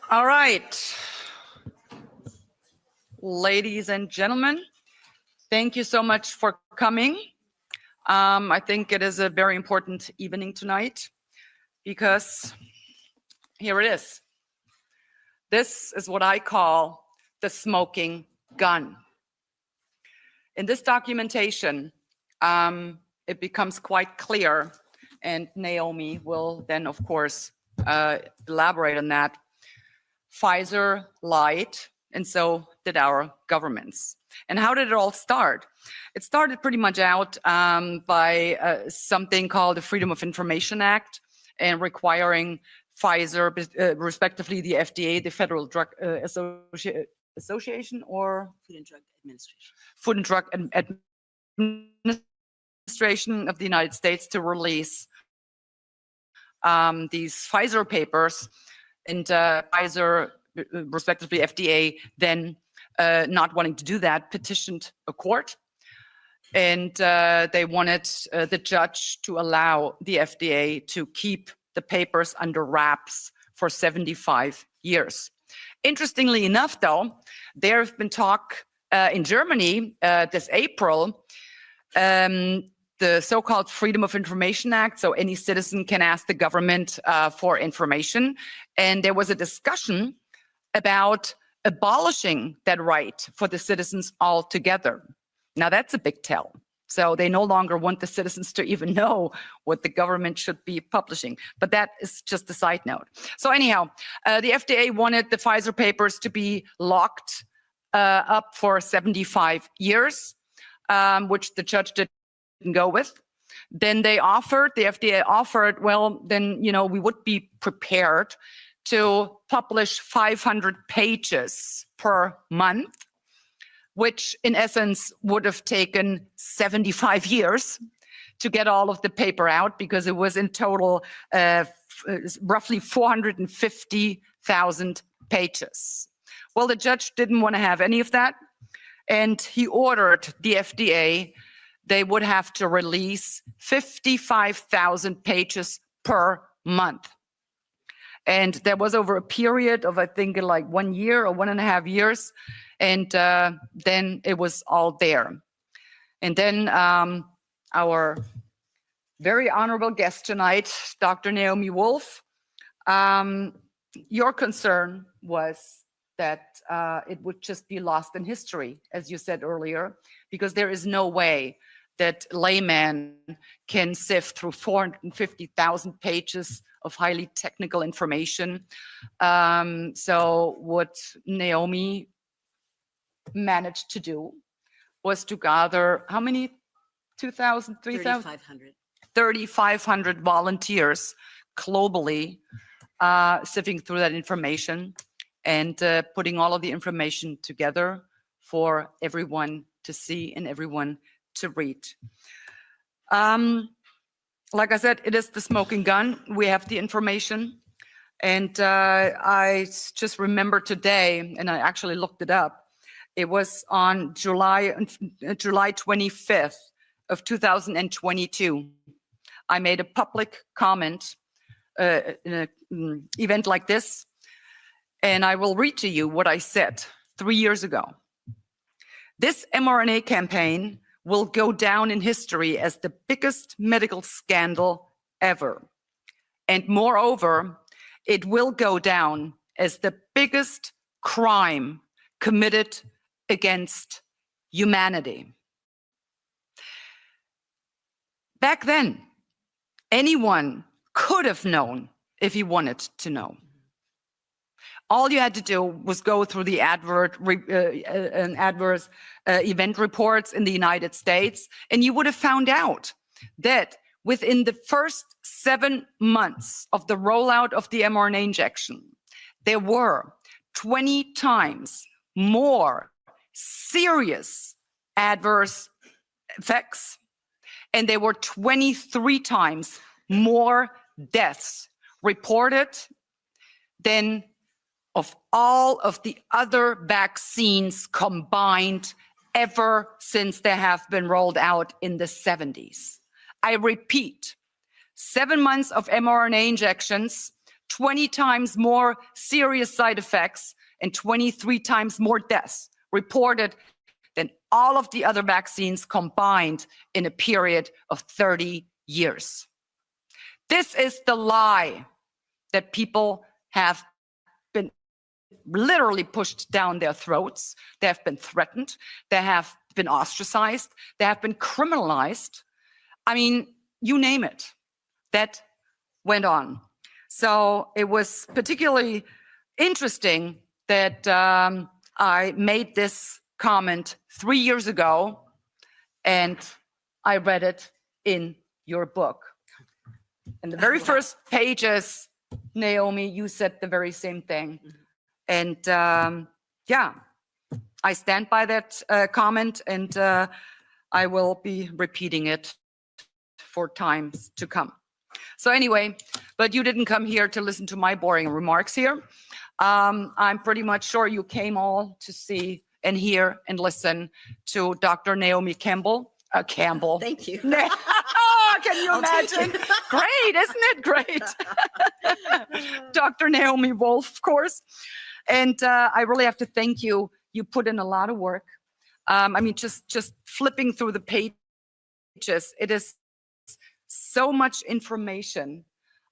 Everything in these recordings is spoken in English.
All right, ladies and gentlemen, thank you so much for coming. I think it is a very important evening tonight because here it is. This is what I call the smoking gun. In this documentation, it becomes quite clear, and Naomi will then, of course, elaborate on that. Pfizer lied, and so did our governments. And how did it all start? It started pretty much out by something called the Freedom of Information Act, and requiring Pfizer, respectively the FDA, the Federal Drug Association, or Food and Drug Administration. Food and Drug Administration of the United States, to release these Pfizer papers, and Pfizer, respectively FDA, then not wanting to do that, petitioned a court, and they wanted the judge to allow the FDA to keep the papers under wraps for 75 years. Interestingly enough, though, there have been talk in Germany this April, the so-called Freedom of Information Act, so any citizen can ask the government for information. And there was a discussion about abolishing that right for the citizens altogether. Now that's a big tell. So they no longer want the citizens to even know what the government should be publishing. But that is just a side note. So anyhow, the FDA wanted the Pfizer papers to be locked up for 75 years, which the judge didn't go with. Then the FDA offered, well, then, we would be prepared to publish 500 pages per month, which in essence would have taken 75 years to get all of the paper out, because it was in total roughly 450,000 pages. Well, the judge didn't want to have any of that, and he ordered the FDA, they would have to release 55,000 pages per month. And there was over a period of, I think, like 1 year or 1.5 years. And then it was all there. And then our very honorable guest tonight, Dr. Naomi Wolf, your concern was that it would just be lost in history, as you said earlier, because there is no way that layman can sift through 450,000 pages of highly technical information. So what Naomi managed to do was to gather, how many? 2,000, 3,000? 3,500. 3,500 volunteers globally sifting through that information and putting all of the information together for everyone to see and everyone to read. Like I said, it is the smoking gun. We have the information. And I just remember today, and I actually looked it up, it was on July 25th of 2022. I made a public comment in an event like this, and I will read to you what I said 3 years ago. This mRNA campaign will go down in history as the biggest medical scandal ever. And moreover, it will go down as the biggest crime committed against humanity. Back then, anyone could have known if he wanted to know. All you had to do was go through the adverse event reports in the United States, and you would have found out that within the first 7 months of the rollout of the mRNA injection, there were 20 times more serious adverse effects, and there were 23 times more deaths reported than of all of the other vaccines combined ever since they have been rolled out in the 70s. I repeat, 7 months of mRNA injections, 20 times more serious side effects and 23 times more deaths reported than all of the other vaccines combined in a period of 30 years. This is the lie that people have been literally pushed down their throats. They have been threatened. They have been ostracized. They have been criminalized. I mean, you name it. That went on. So it was particularly interesting that I made this comment 3 years ago, and I read it in your book. In the very first pages, Naomi, you said the very same thing. And yeah, I stand by that comment, and I will be repeating it for times to come. So anyway, but you didn't come here to listen to my boring remarks here. I'm pretty much sure you came all to see and hear and listen to Dr. Naomi Campbell. Campbell. Thank you. Can you imagine? Great, isn't it great? Dr. Naomi Wolf, of course. And I really have to thank you. You put in a lot of work. I mean, just flipping through the pages, it is so much information.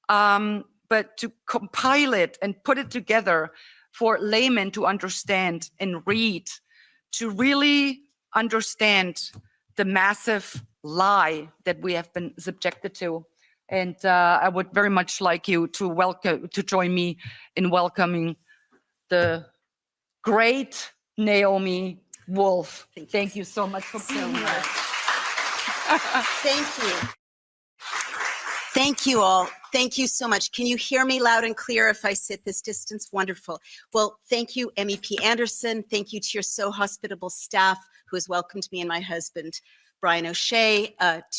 But to compile it and put it together for laymen to understand and read, to really understand the massive lie that we have been subjected to. And I would very much like you to join me in welcoming the great Naomi Wolf. Thank you so much for being here. Thank you. Thank you all. Thank you so much. Can you hear me loud and clear if I sit this distance? Wonderful. Well, thank you, MEP Anderson. Thank you to your so hospitable staff who has welcomed me and my husband, Brian O'Shea,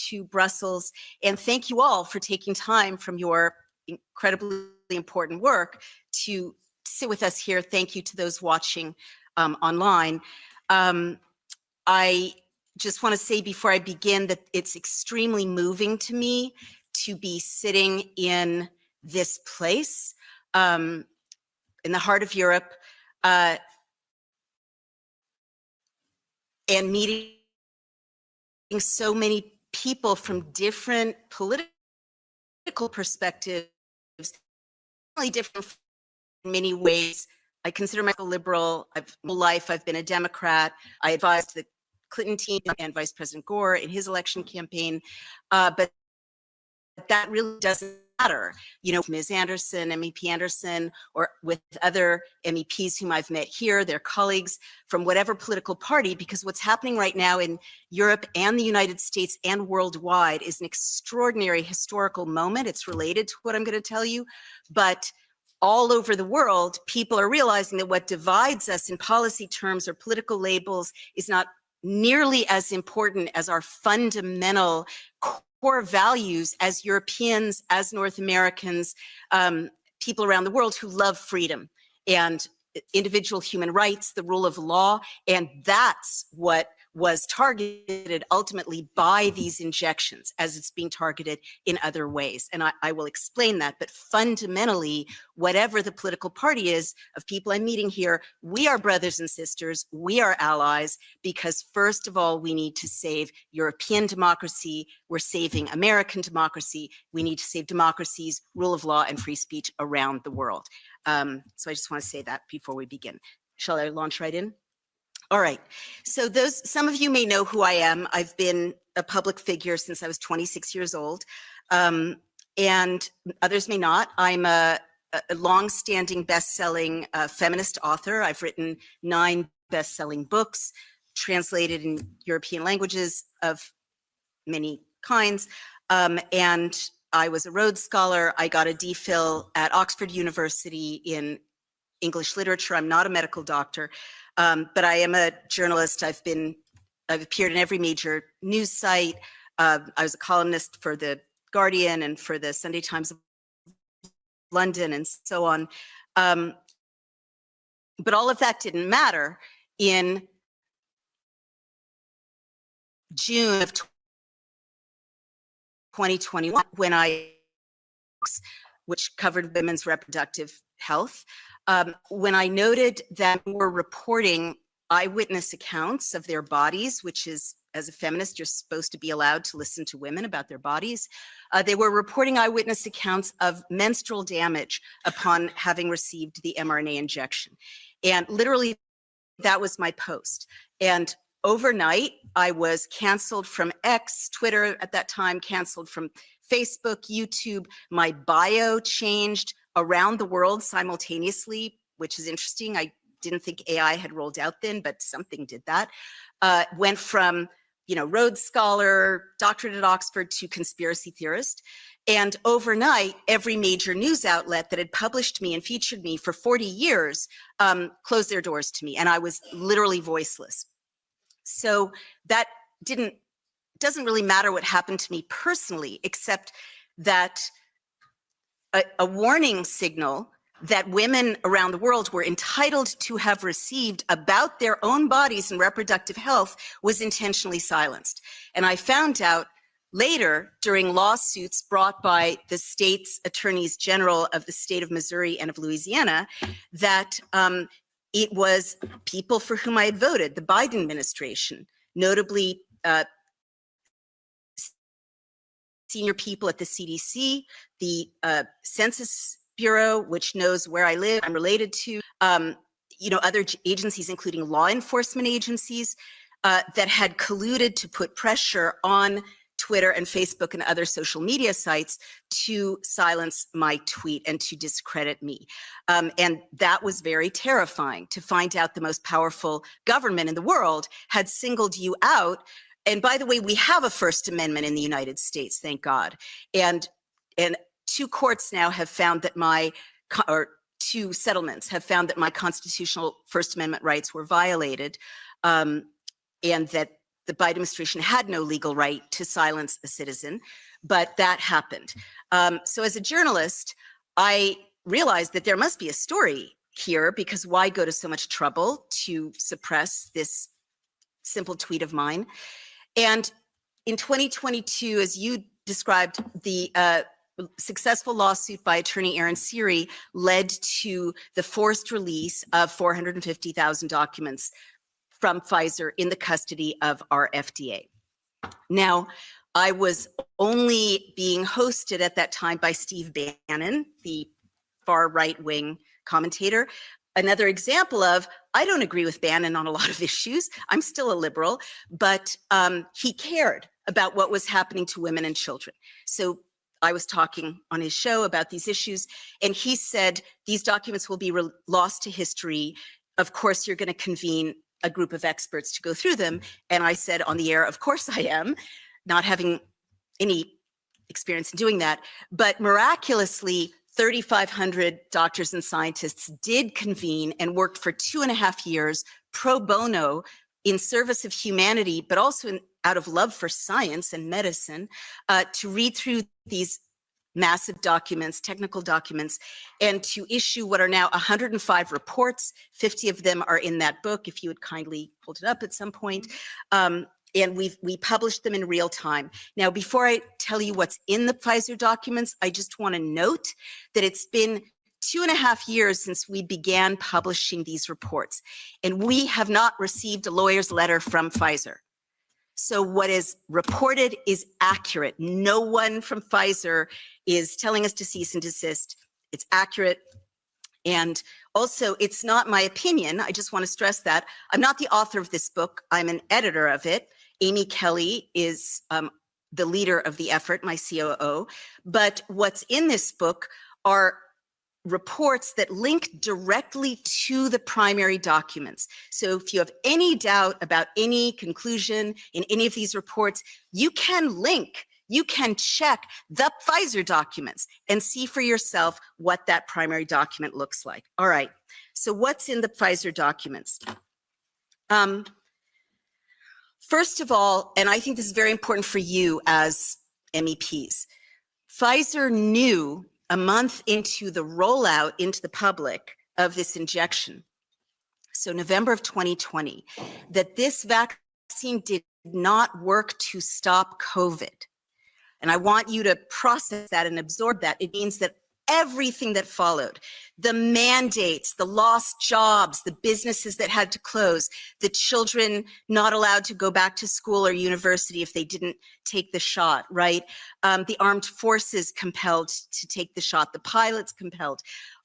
to Brussels. And thank you all for taking time from your incredibly important work to sit with us here. Thank you to those watching online. I just want to say before I begin that it's extremely moving to me to be sitting in this place, in the heart of Europe, and meeting so many people from different political perspectives, really different in many ways. I consider myself a liberal. I've been a Democrat. I advised the Clinton team and Vice President Gore in his election campaign, but that really doesn't matter. You know, Ms. Anderson, MEP Anderson, or with other MEPs whom I've met here, their colleagues from whatever political party, because what's happening right now in Europe and the United States and worldwide is an extraordinary historical moment. It's related to what I'm going to tell you, but all over the world, people are realizing that what divides us in policy terms or political labels is not nearly as important as our fundamental core values as Europeans, as North Americans, people around the world who love freedom and individual human rights, the rule of law, and that's what was targeted ultimately by these injections as it's being targeted in other ways. And I will explain that, but fundamentally, whatever the political party is of people I'm meeting here, we are brothers and sisters, we are allies, because first of all, we need to save European democracy, we're saving American democracy, we need to save democracies, rule of law, and free speech around the world. So I just want to say that before we begin. Shall I launch right in? All right. So some of you may know who I am. I've been a public figure since I was 26 years old, and others may not. I'm a long-standing best-selling feminist author. I've written 9 best-selling books, translated in European languages of many kinds, and I was a Rhodes Scholar. I got a DPhil at Oxford University in English literature. I'm not a medical doctor. But I am a journalist. I've appeared in every major news site. I was a columnist for The Guardian and for the Sunday Times of London and so on. But all of that didn't matter in June of 2021 when I which covered women's reproductive health. When I noted that we were reporting eyewitness accounts of their bodies, which is, as a feminist, you're supposed to be allowed to listen to women about their bodies. They were reporting eyewitness accounts of menstrual damage upon having received the mRNA injection. And literally, that was my post. And overnight, I was canceled from X, Twitter at that time, canceled from Facebook, YouTube. My bio changed around the world simultaneously, which is interesting. I didn't think AI had rolled out then, but something did that. Went from, Rhodes Scholar, doctorate at Oxford, to conspiracy theorist. And overnight, every major news outlet that had published me and featured me for 40 years closed their doors to me, and I was literally voiceless. So that doesn't really matter what happened to me personally, except that a warning signal that women around the world were entitled to have received about their own bodies and reproductive health was intentionally silenced. And I found out later, during lawsuits brought by the state's attorneys general of the state of Missouri and of Louisiana, that it was people for whom I had voted, the Biden administration, notably senior people at the CDC, the Census Bureau, which knows where I live, I'm related to, other agencies, including law enforcement agencies, that had colluded to put pressure on Twitter and Facebook and other social media sites to silence my tweet and to discredit me. And that was very terrifying, to find out the most powerful government in the world had singled you out. And by the way, we have a First Amendment in the United States, thank God. And two courts now have found that two settlements have found that my constitutional First Amendment rights were violated, and that the Biden administration had no legal right to silence a citizen, but that happened. So as a journalist, I realized that there must be a story here, because why go to so much trouble to suppress this simple tweet of mine? And in 2022, as you described, the successful lawsuit by attorney Aaron Siri led to the forced release of 450,000 documents from Pfizer in the custody of our FDA. Now, I was only being hosted at that time by Steve Bannon, the far right-wing commentator. Another example of, I don't agree with Bannon on a lot of issues. I'm still a liberal, but he cared about what was happening to women and children. So I was talking on his show about these issues, and he said, these documents will be lost to history. Of course, you're going to convene a group of experts to go through them. And I said on the air, of course I am, not having any experience in doing that. But miraculously, 3,500 doctors and scientists did convene and worked for 2.5 years pro bono in service of humanity, but also out of love for science and medicine, to read through these massive documents, technical documents, and to issue what are now 105 reports. 50 of them are in that book, if you would kindly hold it up at some point. And we published them in real time. Now, before I tell you what's in the Pfizer documents, I just want to note that it's been 2.5 years since we began publishing these reports, and we have not received a lawyer's letter from Pfizer. So what is reported is accurate. No one from Pfizer is telling us to cease and desist. It's accurate. And also, it's not my opinion. I just want to stress that. I'm not the author of this book. I'm an editor of it. Amy Kelly is the leader of the effort, my COO. But what's in this book are reports that link directly to the primary documents. So if you have any doubt about any conclusion in any of these reports, you can link, you can check the Pfizer documents and see for yourself what that primary document looks like. All right, so what's in the Pfizer documents? First of all, and I think this is very important for you as MEPs, Pfizer knew a month into the rollout into the public of this injection, so November of 2020, that this vaccine did not work to stop COVID. And I want you to process that and absorb that. It means that everything that followed, the mandates, the lost jobs, the businesses that had to close, the children not allowed to go back to school or university if they didn't take the shot, right? The armed forces compelled to take the shot, the pilots compelled.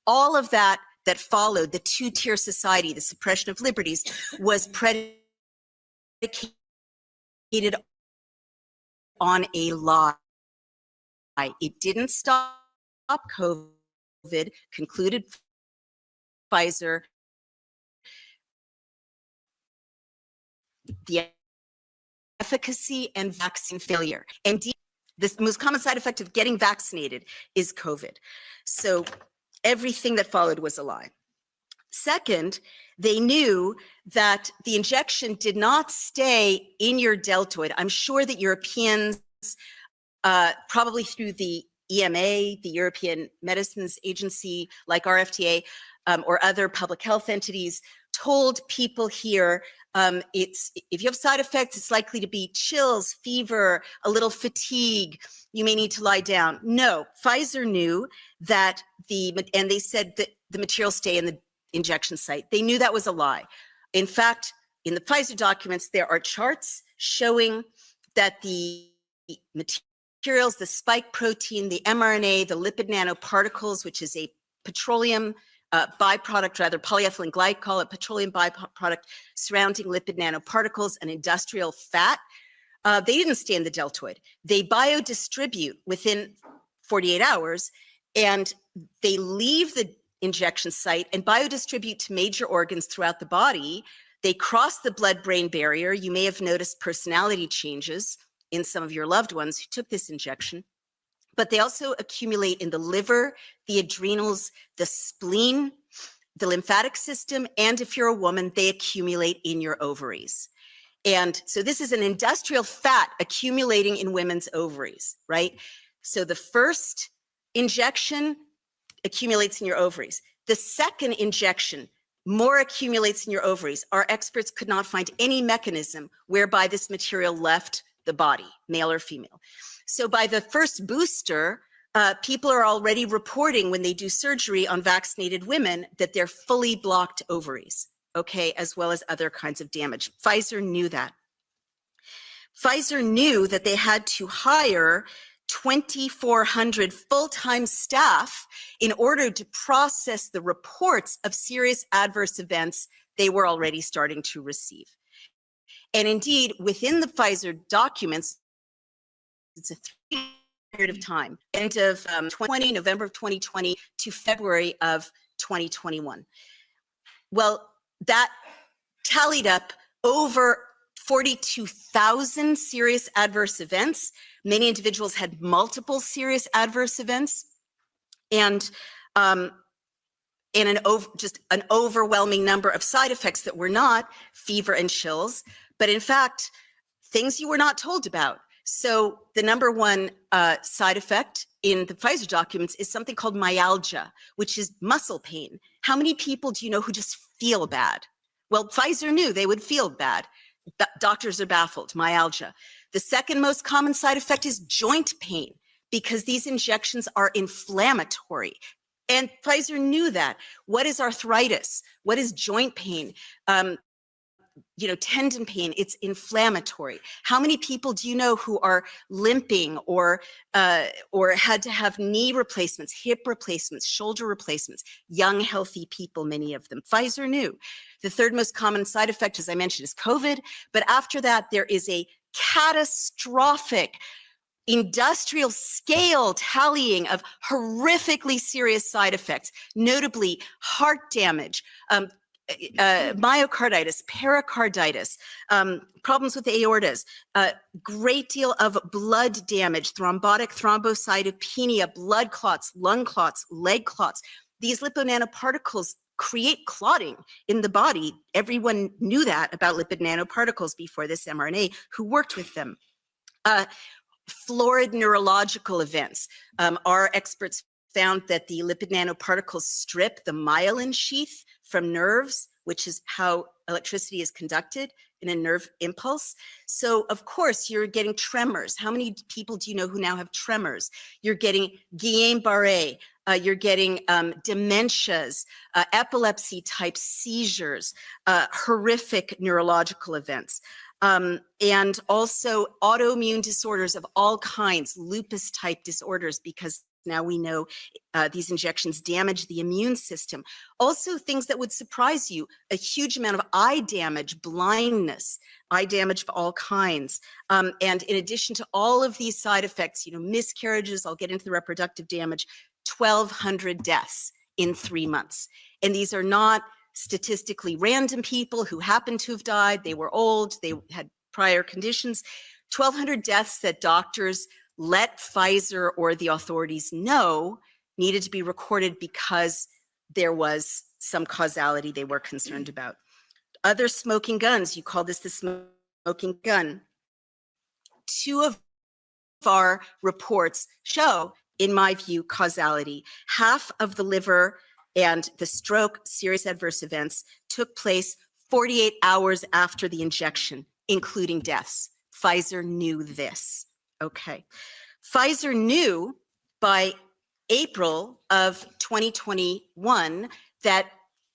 All of that followed, the two-tier society, the suppression of liberties, was predicated on a lie. It didn't stop COVID, concluded Pfizer. The efficacy and vaccine failure. And the most common side effect of getting vaccinated is COVID. So everything that followed was a lie. Second, they knew that the injection did not stay in your deltoid. I'm sure that Europeans, probably through the EMA, the European Medicines Agency, like our FDA, or other public health entities, told people here, if you have side effects, it's likely to be chills, fever, a little fatigue. You may need to lie down. No, Pfizer knew that and they said that the materials stay in the injection site. They knew that was a lie. In fact, in the Pfizer documents, there are charts showing that the materials, the spike protein, the mRNA, the lipid nanoparticles, which is a petroleum byproduct, rather polyethylene glycol, a petroleum byproduct surrounding lipid nanoparticles and industrial fat, they didn't stay in the deltoid. They biodistribute within 48 hours, and they leave the injection site and biodistribute to major organs throughout the body. They cross the blood-brain barrier. You may have noticed personality changes in some of your loved ones who took this injection, but they also accumulate in the liver, the adrenals, the spleen, the lymphatic system, and if you're a woman, they accumulate in your ovaries. And so this is an industrial fat accumulating in women's ovaries, right? So the first injection accumulates in your ovaries. The second injection, more accumulates in your ovaries. Our experts could not find any mechanism whereby this material left the body, male or female. So by the first booster, people are already reporting when they do surgery on vaccinated women that they're fully blocked ovaries, okay, as well as other kinds of damage. Pfizer knew that. Pfizer knew that they had to hire 2,400 full-time staff in order to process the reports of serious adverse events they were already starting to receive. And indeed, within the Pfizer documents, it's a 3-year period of time, end of November of 2020 to February of 2021. Well, that tallied up over 42,000 serious adverse events. Many individuals had multiple serious adverse events, and just an overwhelming number of side effects that were not fever and chills, but in fact, things you were not told about. So the number one side effect in the Pfizer documents is something called myalgia, which is muscle pain. How many people do you know who just feel bad? Well, Pfizer knew they would feel bad. Doctors are baffled, myalgia. The second most common side effect is joint pain, because these injections are inflammatory. And Pfizer knew that. What is arthritis? What is joint pain? Tendon pain, it's inflammatory. How many people do you know who are limping or had to have knee replacements, hip replacements, shoulder replacements? Young, healthy people, many of them. Pfizer knew. The third most common side effect, as I mentioned, is COVID. But after that, there is a catastrophic industrial scale tallying of horrifically serious side effects, notably heart damage, myocarditis, pericarditis, problems with the aortas, a great deal of blood damage, thrombotic thrombocytopenia, blood clots, lung clots, leg clots. These lipid nanoparticles create clotting in the body. Everyone knew that about lipid nanoparticles before this mRNA, who worked with them. Florid neurological events. Our experts found that the lipid nanoparticles strip the myelin sheath from nerves, which is how electricity is conducted. in a nerve impulse. So of course you're getting tremors. How many people do you know who now have tremors? You're getting Guillain-Barré, you're getting dementias, epilepsy type seizures, horrific neurological events. And also autoimmune disorders of all kinds, lupus type disorders, because now we know these injections damage the immune system. Also things that would surprise you, a huge amount of eye damage, blindness, eye damage of all kinds. And in addition to all of these side effects, you know, miscarriages, I'll get into the reproductive damage, 1,200 deaths in 3 months. And these are not statistically random people who happen to have died. They were old, they had prior conditions. 1,200 deaths that doctors let Pfizer or the authorities know needed to be recorded because there was some causality they were concerned about. Other smoking guns, you call this the smoking gun. 2 of our reports show, in my view, causality. Half of the liver and the stroke serious adverse events took place 48 hours after the injection, including deaths. Pfizer knew this. Okay. Pfizer knew by April of 2021 that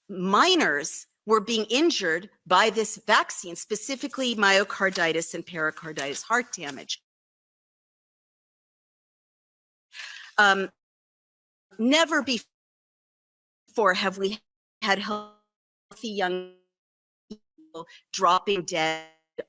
minors were being injured by this vaccine, specifically myocarditis and pericarditis, heart damage. Never before have we had healthy young people dropping dead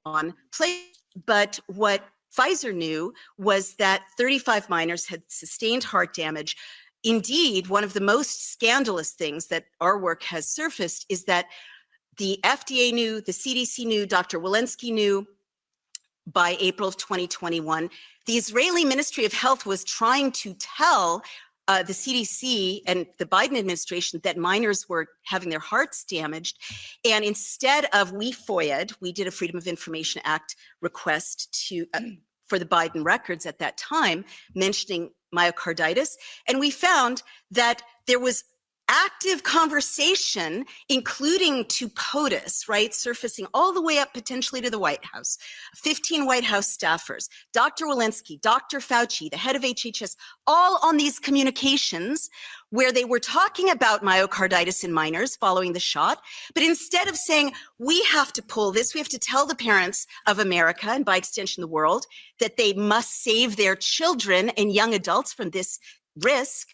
on planes. But what Pfizer knew was that 35 minors had sustained heart damage. Indeed, one of the most scandalous things that our work has surfaced is that the FDA knew, the CDC knew, Dr. Walensky knew by April of 2021. The Israeli Ministry of Health was trying to tell the CDC and the Biden administration that minors were having their hearts damaged. And instead of, we FOIA'd, we did a Freedom of Information Act request to for the Biden records at that time, mentioning myocarditis. And we found that there was active conversation, including to POTUS, right, surfacing all the way up potentially to the White House, 15 White House staffers, Dr. Walensky, Dr. Fauci, the head of HHS, all on these communications where they were talking about myocarditis in minors following the shot. But instead of saying, we have to pull this, we have to tell the parents of America, and by extension the world, that they must save their children and young adults from this risk,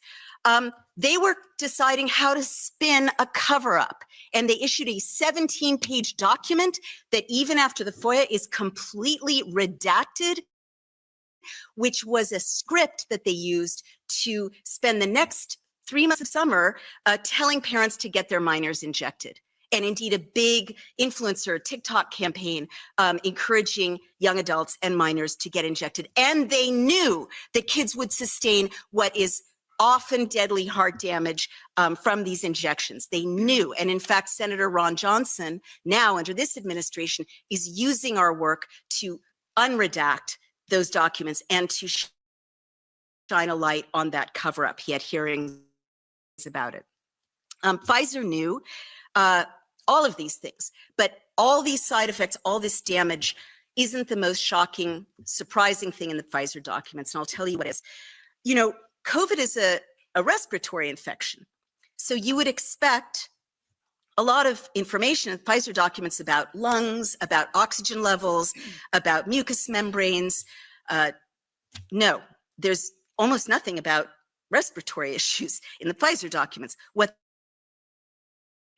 they were deciding how to spin a cover-up, and they issued a 17-page document that even after the FOIA is completely redacted, which was a script that they used to spend the next 3 months of summer telling parents to get their minors injected. And indeed a big influencer TikTok campaign encouraging young adults and minors to get injected. And they knew that kids would sustain what is often deadly heart damage from these injections. They knew. And in fact, Senator Ron Johnson, now under this administration, is using our work to unredact those documents and to shine a light on that cover-up. He had hearings about it. Pfizer knew all of these things, but all these side effects, all this damage isn't the most shocking, surprising thing in the Pfizer documents. And I'll tell you what is. You know, COVID is a respiratory infection. So you would expect a lot of information in Pfizer documents about lungs, about oxygen levels, about mucous membranes. No, there's almost nothing about respiratory issues in the Pfizer documents. What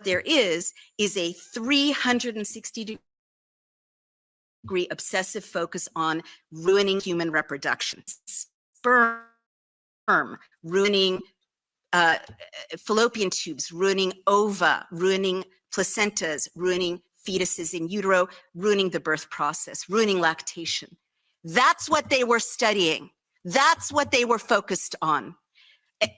there is a 360-degree obsessive focus on ruining human reproduction. Sperm ruining fallopian tubes, ruining ova, ruining placentas, ruining fetuses in utero, ruining the birth process, ruining lactation. That's what they were studying. That's what they were focused on.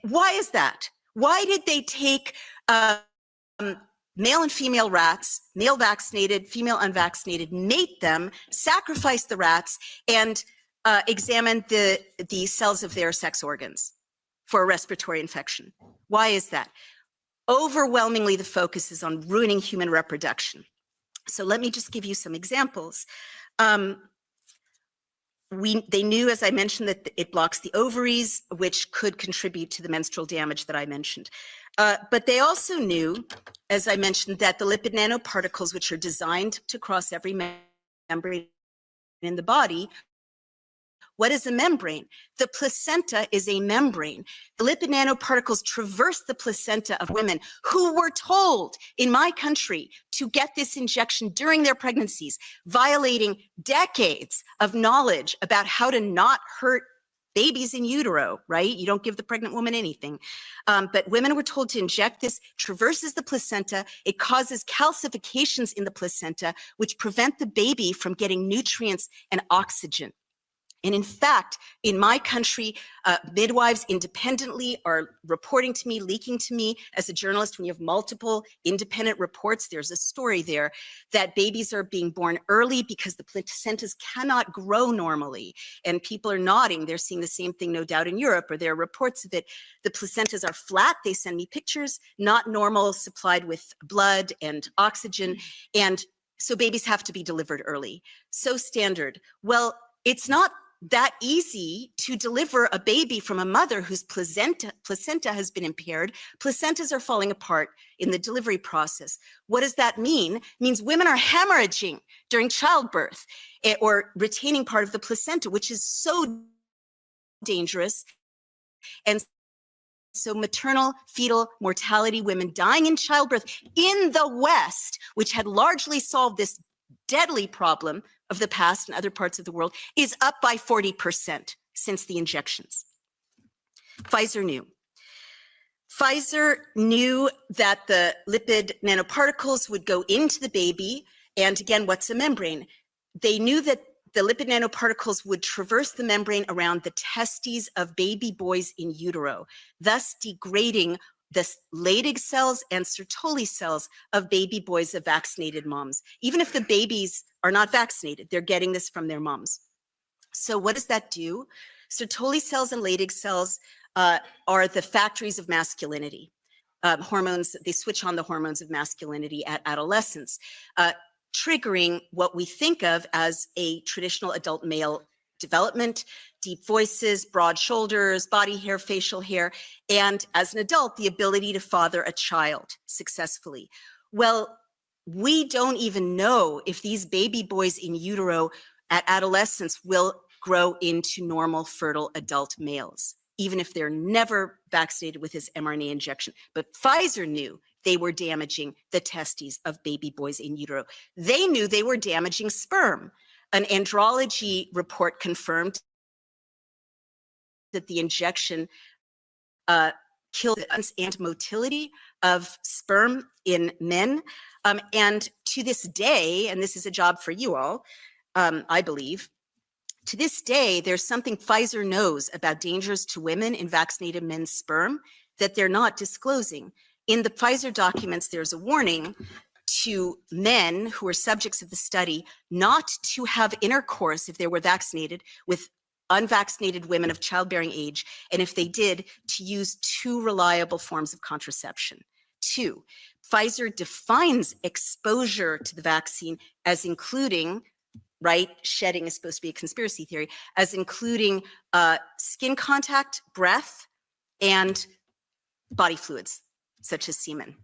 Why is that? Why did they take male and female rats, male vaccinated, female unvaccinated, mate them, sacrifice the rats, and examine the cells of their sex organs for a respiratory infection? Why is that? Overwhelmingly, the focus is on ruining human reproduction. So let me just give you some examples. They knew, as I mentioned, that it blocks the ovaries, which could contribute to the menstrual damage that I mentioned. But they also knew, as I mentioned, that the lipid nanoparticles, which are designed to cross every membrane in the body. What is a membrane? The placenta is a membrane. The lipid nanoparticles traverse the placenta of women who were told in my country to get this injection during their pregnancies, violating decades of knowledge about how to not hurt babies in utero, right? You don't give the pregnant woman anything. But women were told to inject this, traverses the placenta. It causes calcifications in the placenta, which prevent the baby from getting nutrients and oxygen. And in fact, in my country, midwives independently are reporting to me, leaking to me as a journalist. When you have multiple independent reports, there's a story there that babies are being born early because the placentas cannot grow normally. And people are nodding. They're seeing the same thing, no doubt, in Europe, or there are reports of it. The placentas are flat. They send me pictures, not normal, supplied with blood and oxygen. And so babies have to be delivered early. So standard. Well, it's not that easy to deliver a baby from a mother whose placenta has been impaired. Placentas are falling apart in the delivery process. What does that mean? It means women are hemorrhaging during childbirth or retaining part of the placenta, which is so dangerous. And so maternal fetal mortality, women dying in childbirth in the West, which had largely solved this deadly problem of the past and other parts of the world, is up by 40% since the injections. Pfizer knew. Pfizer knew that the lipid nanoparticles would go into the baby. And again, what's a membrane? They knew that the lipid nanoparticles would traverse the membrane around the testes of baby boys in utero, thus degrading the Leydig cells and Sertoli cells of baby boys of vaccinated moms. Even if the babies are not vaccinated, they're getting this from their moms. So what does that do? Sertoli cells and Leydig cells are the factories of masculinity. Hormones, they switch on the hormones of masculinity at adolescence, triggering what we think of as a traditional adult male development, deep voices, broad shoulders, body hair, facial hair, and as an adult, the ability to father a child successfully. Well, we don't even know if these baby boys in utero at adolescence will grow into normal fertile adult males, even if they're never vaccinated with this mRNA injection. But Pfizer knew they were damaging the testes of baby boys in utero. They knew they were damaging sperm. An andrology report confirmed that the injection killed and motility of sperm in men. And to this day, and this is a job for you all, I believe, to this day, there's something Pfizer knows about dangers to women in vaccinated men's sperm that they're not disclosing. In the Pfizer documents, there's a warning to men who are subjects of the study not to have intercourse if they were vaccinated with unvaccinated women of childbearing age, and if they did, to use 2 reliable forms of contraception. 2, Pfizer defines exposure to the vaccine as including, right, shedding is supposed to be a conspiracy theory, as including skin contact, breath, and body fluids, such as semen.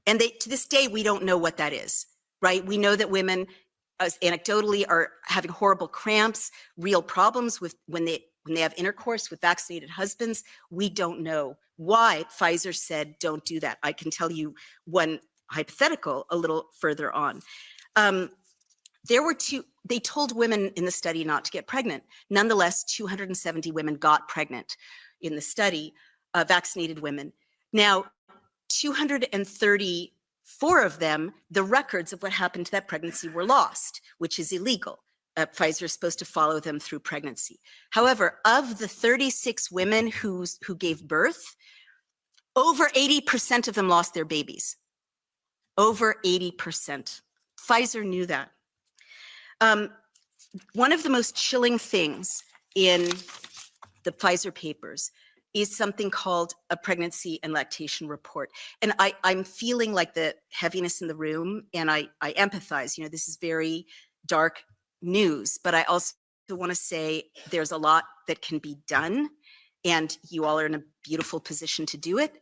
And to this day, we don't know what that is, right? We know that women, anecdotally, are having horrible cramps, real problems with when they have intercourse with vaccinated husbands. We don't know why Pfizer said don't do that. I can tell you one hypothetical a little further on. They told women in the study not to get pregnant. Nonetheless, 270 women got pregnant in the study, vaccinated women. Now, 234 of them, the records of what happened to that pregnancy were lost, which is illegal. Pfizer is supposed to follow them through pregnancy. However, of the 36 women who gave birth, over 80% of them lost their babies. Over 80%. Pfizer knew that. One of the most chilling things in the Pfizer papers is something called a pregnancy and lactation report. And I'm feeling like the heaviness in the room, and I empathize. You know, this is very dark news, but I also want to say there's a lot that can be done, and you all are in a beautiful position to do it.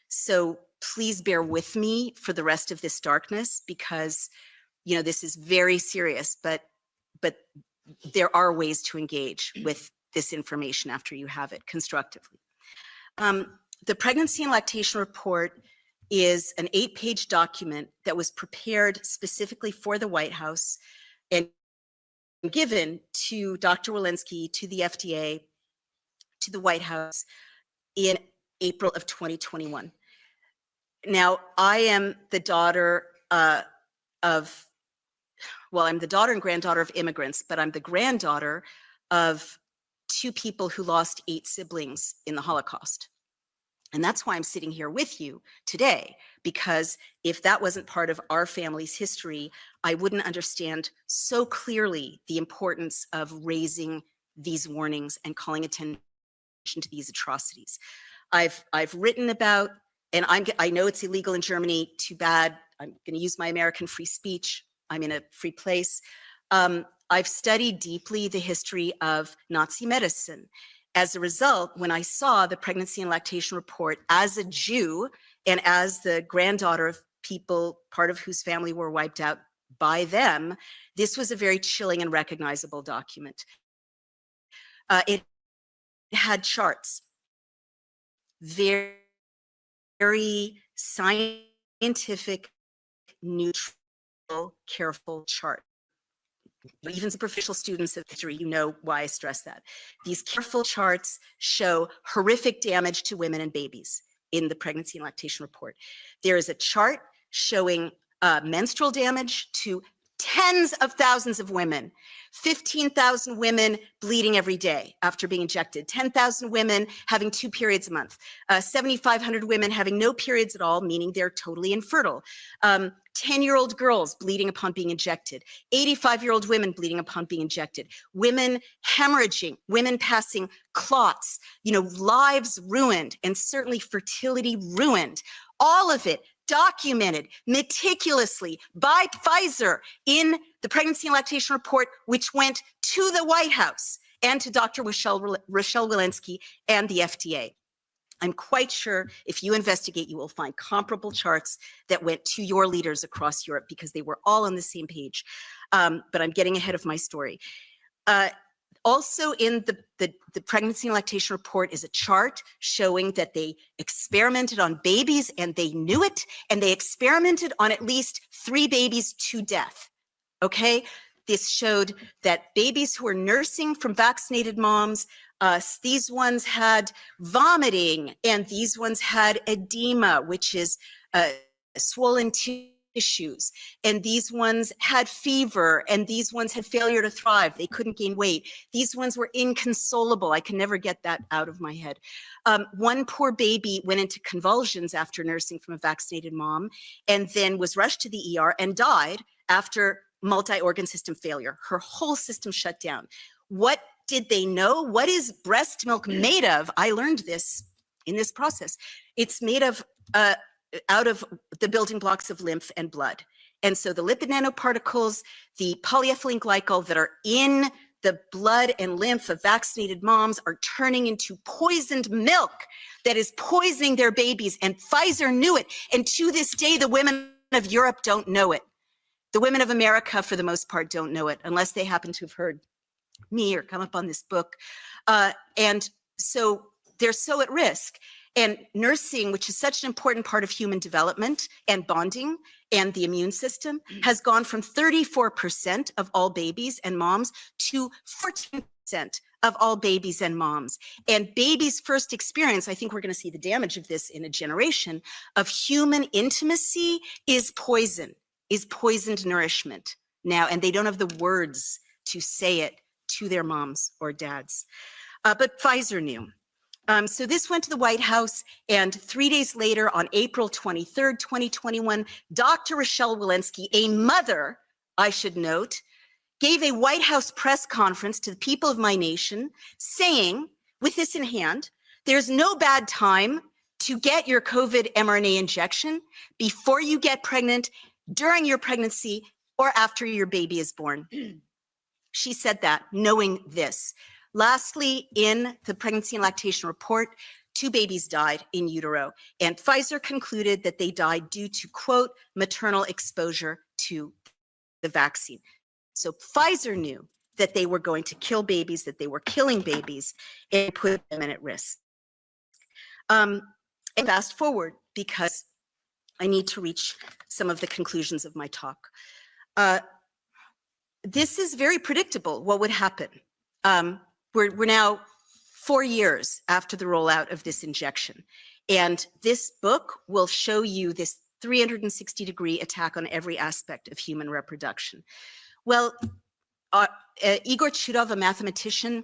So please bear with me for the rest of this darkness, because, you know, this is very serious, but there are ways to engage with this information after you have it constructively. The pregnancy and lactation report is an 8-page document that was prepared specifically for the White House and given to Dr. Walensky, to the FDA, to the White House in April of 2021. Now, I am the daughter I'm the daughter and granddaughter of immigrants, but I'm the granddaughter of 2 people who lost 8 siblings in the Holocaust. And that's why I'm sitting here with you today, because if that wasn't part of our family's history, I wouldn't understand so clearly the importance of raising these warnings and calling attention to these atrocities. I've written about, and I know it's illegal in Germany, too bad. I'm going to use my American free speech. I'm in a free place. I've studied deeply the history of Nazi medicine. As a result, when I saw the pregnancy and lactation report as a Jew and as the granddaughter of people, part of whose family were wiped out by them, this was a very chilling and recognizable document. It had charts, very scientific, neutral, careful chart. Even superficial students of history, you know why I stress that. These careful charts show horrific damage to women and babies in the pregnancy and lactation report. There is a chart showing menstrual damage to tens of thousands of women, 15,000 women bleeding every day after being injected, 10,000 women having 2 periods a month, 7,500 women having no periods at all, meaning they're totally infertile, 10-year-old girls bleeding upon being injected, 85-year-old women bleeding upon being injected, women hemorrhaging, women passing clots, you know, lives ruined, and certainly fertility ruined. All of it documented meticulously by Pfizer in the pregnancy and lactation report, which went to the White House and to Dr. Rochelle Walensky and the FDA. I'm quite sure if you investigate, you will find comparable charts that went to your leaders across Europe, because they were all on the same page. But I'm getting ahead of my story. Also in the pregnancy and lactation report is a chart showing that they experimented on babies and they knew it, and they experimented on at least 3 babies to death, okay? This showed that babies who were nursing from vaccinated moms, these ones had vomiting, and these ones had edema, which is swollen tissues, and these ones had fever, and these ones had failure to thrive. They couldn't gain weight. These ones were inconsolable. I can never get that out of my head. One poor baby went into convulsions after nursing from a vaccinated mom, and then was rushed to the ER and died after multi-organ system failure. Her whole system shut down. What did they know? What is breast milk made of? I learned this in this process. It's made of out of the building blocks of lymph and blood. And so the lipid nanoparticles, the polyethylene glycol that are in the blood and lymph of vaccinated moms are turning into poisoned milk that is poisoning their babies. And Pfizer knew it. And to this day, the women of Europe don't know it. The women of America, for the most part, don't know it, unless they happen to have heard me or come up on this book. And so they're so at risk. And nursing, which is such an important part of human development and bonding and the immune system, has gone from 34% of all babies and moms to 14% of all babies and moms. And babies' first experience, I think we're going to see the damage of this in a generation, of human intimacy is poison, is poisoned nourishment now. And they don't have the words to say it to their moms or dads. But Pfizer knew. So this went to the White House, and 3 days later, on April 23rd, 2021, Dr. Rochelle Walensky, a mother, I should note, gave a White House press conference to the people of my nation, saying, with this in hand, There's no bad time to get your COVID mRNA injection before you get pregnant, during your pregnancy, or after your baby is born. She said that, knowing this. Lastly, in the pregnancy and lactation report, 2 babies died in utero, and Pfizer concluded that they died due to, quote, maternal exposure to the vaccine. So Pfizer knew that they were going to kill babies, that they were killing babies, and put them at risk. And fast forward, because I need to reach some of the conclusions of my talk. This is very predictable, what would happen. We're now 4 years after the rollout of this injection. And this book will show you this 360-degree attack on every aspect of human reproduction. Well, Igor Chudov, a mathematician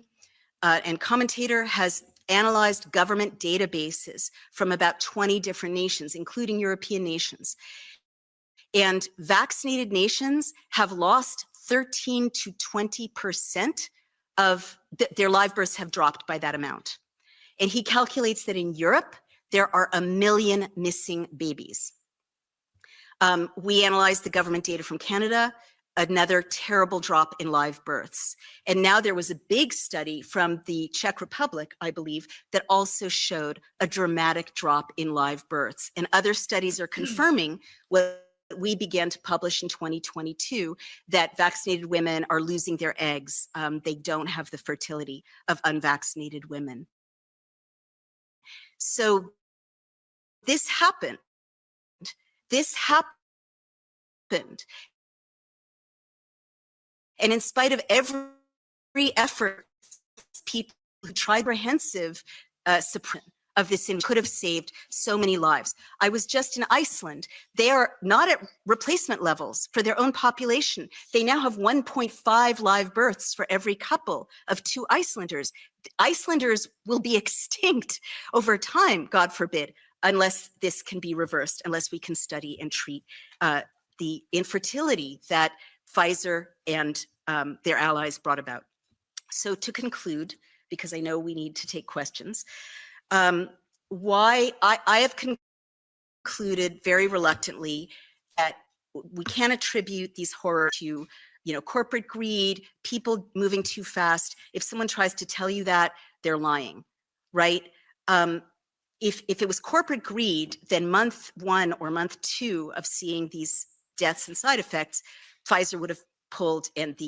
and commentator, has analyzed government databases from about 20 different nations, including European nations. And vaccinated nations have lost 13 to 20% of their live births have dropped by that amount. And he calculates that in Europe, there are 1 million missing babies. We analyzed the government data from Canada, another terrible drop in live births. And now there was a big study from the Czech Republic, I believe, that also showed a dramatic drop in live births. And other studies are confirming what we began to publish in 2022, that vaccinated women are losing their eggs. They don't have the fertility of unvaccinated women. So this happened. This happened. And in spite of every effort, people who tried comprehensive suppression of this could have saved so many lives. I was just in Iceland. They are not at replacement levels for their own population. They now have 1.5 live births for every couple of 2 Icelanders. Icelanders will be extinct over time, God forbid, unless this can be reversed, unless we can study and treat the infertility that Pfizer and their allies brought about. So to conclude, because I know we need to take questions, why I have concluded very reluctantly that we can't attribute these horrors to, corporate greed, people moving too fast. If someone tries to tell you that, they're lying, right? If it was corporate greed, then month 1 or month 2 of seeing these deaths and side effects, Pfizer would have pulled, and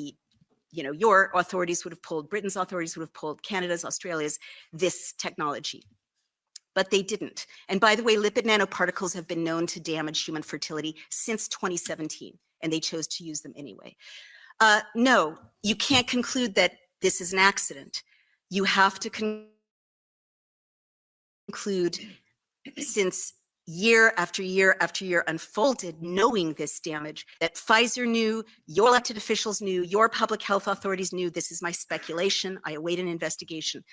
your authorities would have pulled, Britain's authorities would have pulled, Canada's, Australia's, this technology. But they didn't. And by the way, lipid nanoparticles have been known to damage human fertility since 2017, and they chose to use them anyway. No, you can't conclude that this is an accident. You have to conclude, since year after year after year unfolded, knowing this damage, that Pfizer knew, your elected officials knew, your public health authorities knew. This is my speculation. I await an investigation.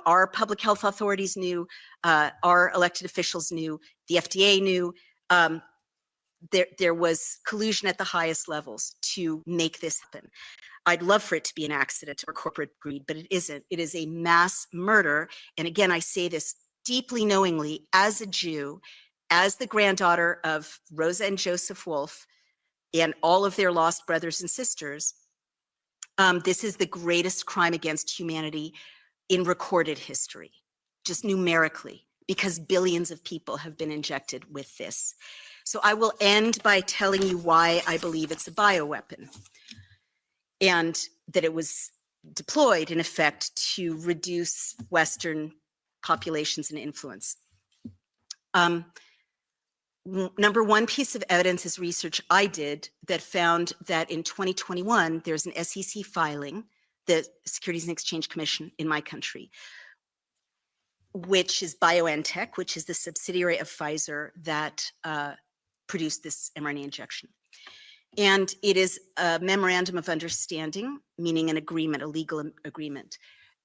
Our public health authorities knew, our elected officials knew, the FDA knew. There was collusion at the highest levels to make this happen. I'd love for it to be an accident or corporate greed, but it isn't. It is a mass murder. And again, I say this deeply knowingly, as a Jew, as the granddaughter of Rosa and Joseph Wolf and all of their lost brothers and sisters. This is the greatest crime against humanity in recorded history, just numerically, because billions of people have been injected with this. So I will end by telling you why I believe it's a bioweapon, and that it was deployed, in effect, to reduce Western populations and influence. Number one piece of evidence is research I did that found that in 2021, there's an SEC filing, the Securities and Exchange Commission in my country, which is BioNTech, which is the subsidiary of Pfizer that produced this mRNA injection. And it is a memorandum of understanding, meaning an agreement, a legal agreement,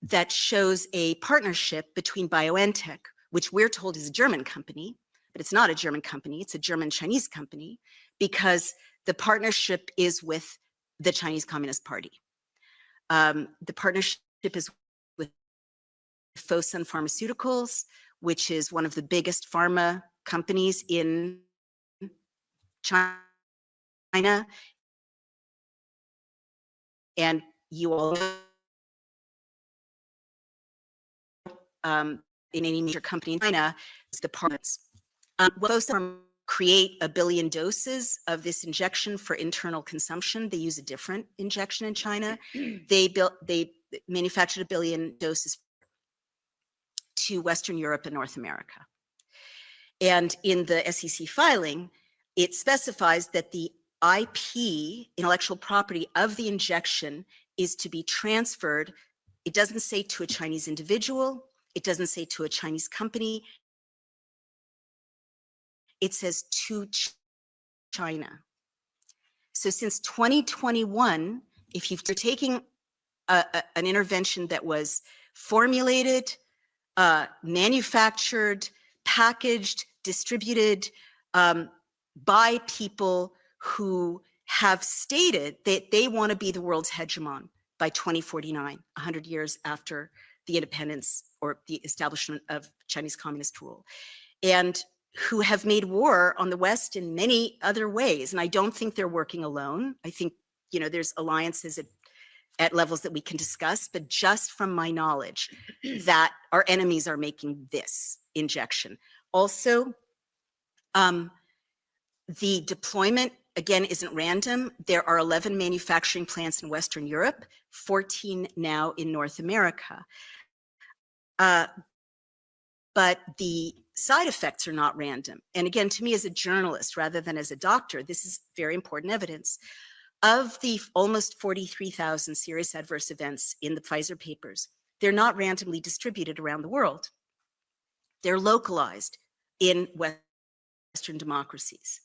that shows a partnership between BioNTech, which we're told is a German company, but it's not a German company, it's a German-Chinese company, because the partnership is with the Chinese Communist Party. The partnership is with Fosun Pharmaceuticals, which is one of the biggest pharma companies in China. And you all know, in any major company in China, it's the parts. Fosun create 1 billion doses of this injection for internal consumption. They use a different injection in China. They manufactured 1 billion doses to Western Europe and North America. And in the SEC filing, it specifies that the IP, intellectual property of the injection, is to be transferred. It doesn't say to a Chinese individual. It doesn't say to a Chinese company. It says to China. So since 2021, if you're taking an intervention that was formulated, manufactured, packaged, distributed by people who have stated that they want to be the world's hegemon by 2049, 100 years after the independence or the establishment of Chinese communist rule, and who have made war on the West in many other ways. And I don't think they're working alone. I think, you know, there's alliances at levels that we can discuss, but just from my knowledge that our enemies are making this injection. Also, the deployment, again, isn't random. There are 11 manufacturing plants in Western Europe, 14 now in North America. But the side effects are not random. And again, to me as a journalist, rather than as a doctor, this is very important evidence. Of the almost 43,000 serious adverse events in the Pfizer papers, they're not randomly distributed around the world. They're localized in Western democracies.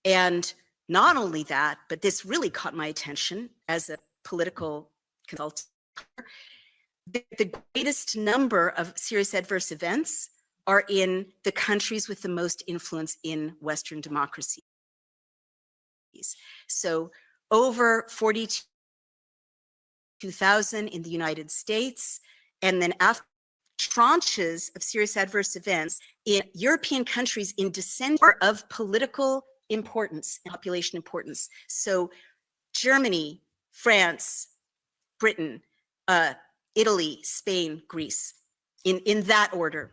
And not only that, but this really caught my attention as a political consultant. The greatest number of serious adverse events are in the countries with the most influence in Western democracies. So over 42,000 in the United States, and then after tranches of serious adverse events in European countries in descending of political importance and population importance. So Germany, France, Britain, Italy, Spain, Greece, in that order.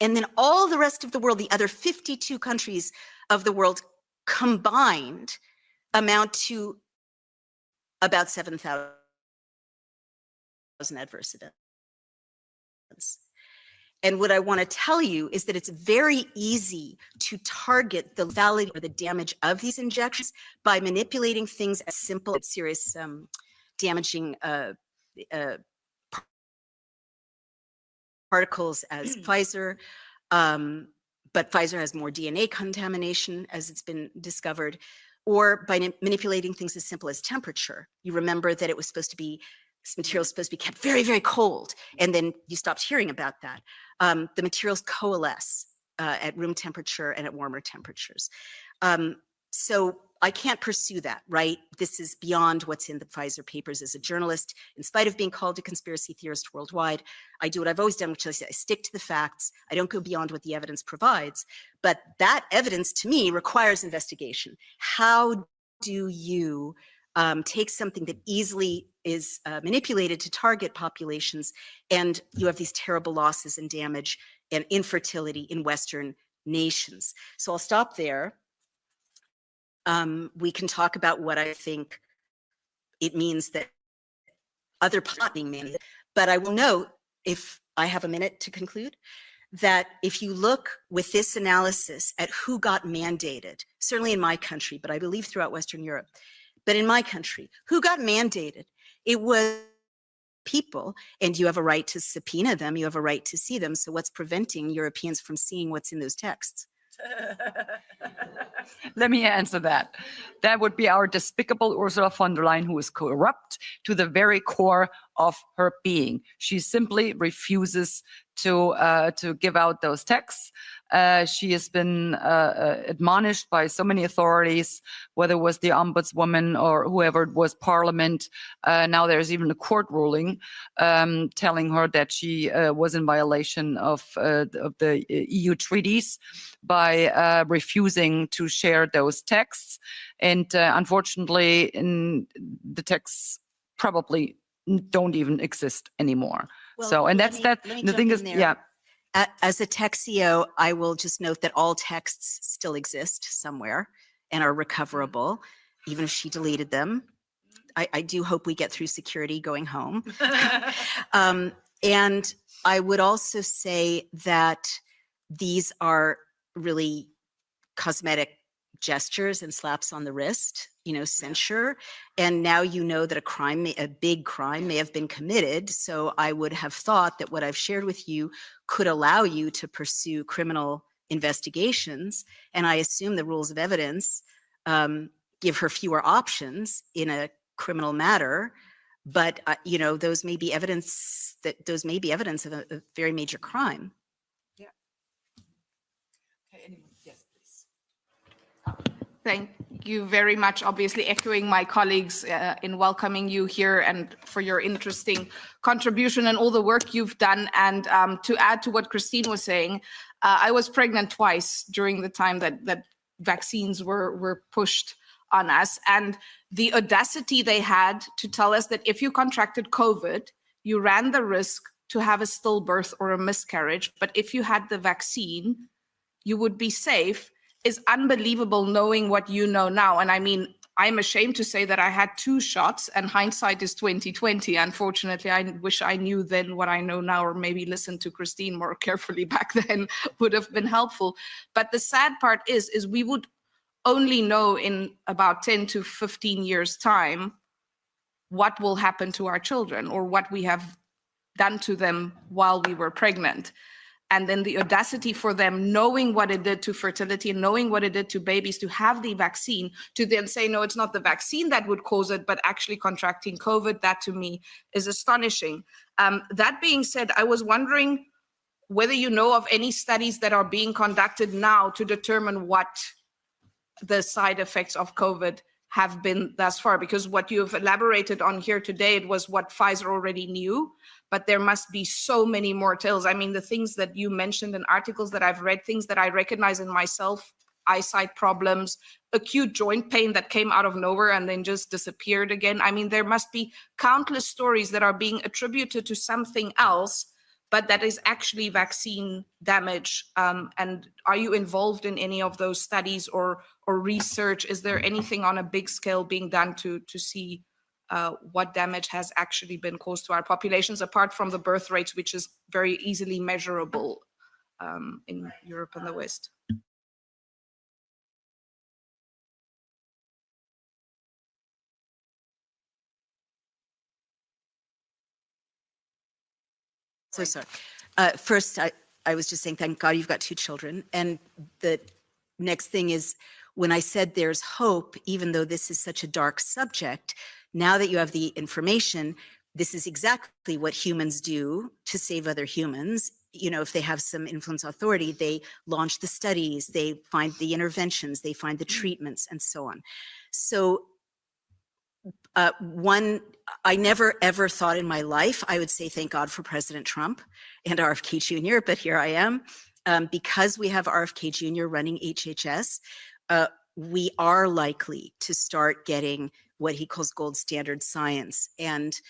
And then all the rest of the world, the other 52 countries of the world combined amount to about 7,000 adverse events. And what I want to tell you is that it's very easy to target the lethality or the damage of these injections by manipulating things as simple as serious damaging particles as Pfizer, but Pfizer has more DNA contamination, as it's been discovered, or by manipulating things as simple as temperature. You remember that it was supposed to be, this material is supposed to be kept very, very cold, and then you stopped hearing about that. The materials coalesce at room temperature and at warmer temperatures. So I can't pursue that, right? This is beyond what's in the Pfizer papers. As a journalist, in spite of being called a conspiracy theorist worldwide, I do what I've always done, which is I stick to the facts. I don't go beyond what the evidence provides. But that evidence, to me, requires investigation. How do you take something that easily is manipulated to target populations, and you have these terrible losses and damage and infertility in Western nations? So I'll stop there. We can talk about what I think it means that other not being mandated. But I will note, if I have a minute to conclude, that if you look with this analysis at who got mandated, certainly in my country, but I believe throughout Western Europe, but in my country, who got mandated? It was people, and you have a right to subpoena them, you have a right to see them. So what's preventing Europeans from seeing what's in those texts? Let me answer that. That would be our despicable Ursula von der Leyen, who is corrupt to the very core of her being. She simply refuses to give out those texts. She has been admonished by so many authorities, whether it was the ombudswoman or whoever it was, Parliament. Now there's even a court ruling telling her that she was in violation of the EU treaties by refusing to share those texts. And unfortunately, the texts probably don't even exist anymore. Well, so, and that's that. Let me The jump thing in is, there. yeah. As a tech CEO, I will just note that all texts still exist somewhere and are recoverable, even if she deleted them. I do hope we get through security going home. And I would also say that these are really cosmetic gestures and slaps on the wrist, censure. And now you know that a big crime may have been committed. So I would have thought that what I've shared with you could allow you to pursue criminal investigations. And I assume the rules of evidence give her fewer options in a criminal matter. But those may be evidence of a very major crime. Yeah. Okay. Anyone? Yes, please. Thank you very much. Obviously echoing my colleagues in welcoming you here and for your interesting contribution and all the work you've done. And to add to what Christine was saying, I was pregnant twice during the time that vaccines were pushed on us. And the audacity they had to tell us that if you contracted COVID, you ran the risk to have a stillbirth or a miscarriage. But if you had the vaccine, you would be safe, is unbelievable, knowing what you know now. And I mean, I'm ashamed to say that I had 2 shots, and hindsight is 2020. Unfortunately, I wish I knew then what I know now, or maybe listened to Christine more carefully back then would have been helpful. But the sad part is we would only know in about 10 to 15 years time what will happen to our children or what we have done to them while we were pregnant. And then the audacity for them, knowing what it did to fertility and knowing what it did to babies, to have the vaccine, to then say, no, it's not the vaccine that would cause it, but actually contracting COVID, that to me is astonishing. That being said, I was wondering whether you know of any studies that are being conducted now to determine what the side effects of COVID have been thus far, because what you've elaborated on here today, it was what Pfizer already knew, but there must be so many more tales. I mean, the things that you mentioned in articles that I've read, things that I recognize in myself, eyesight problems, acute joint pain that came out of nowhere and then just disappeared again. I mean, there must be countless stories that are being attributed to something else, but that is actually vaccine damage. And are you involved in any of those studies or research? Is there anything on a big scale being done to see what damage has actually been caused to our populations, apart from the birth rates, which is very easily measurable in Europe and the West? So sorry. First, I was just saying, thank God you've got 2 children. And the next thing is, when I said there's hope, even though this is such a dark subject, now that you have the information, this is exactly what humans do to save other humans. If they have some influence authority, they launch the studies, they find the interventions, they find the treatments, and so on. So I never ever thought in my life I would say thank God for President Trump and RFK Jr., but here I am. Because we have RFK Jr. running HHS, we are likely to start getting what he calls gold standard science. And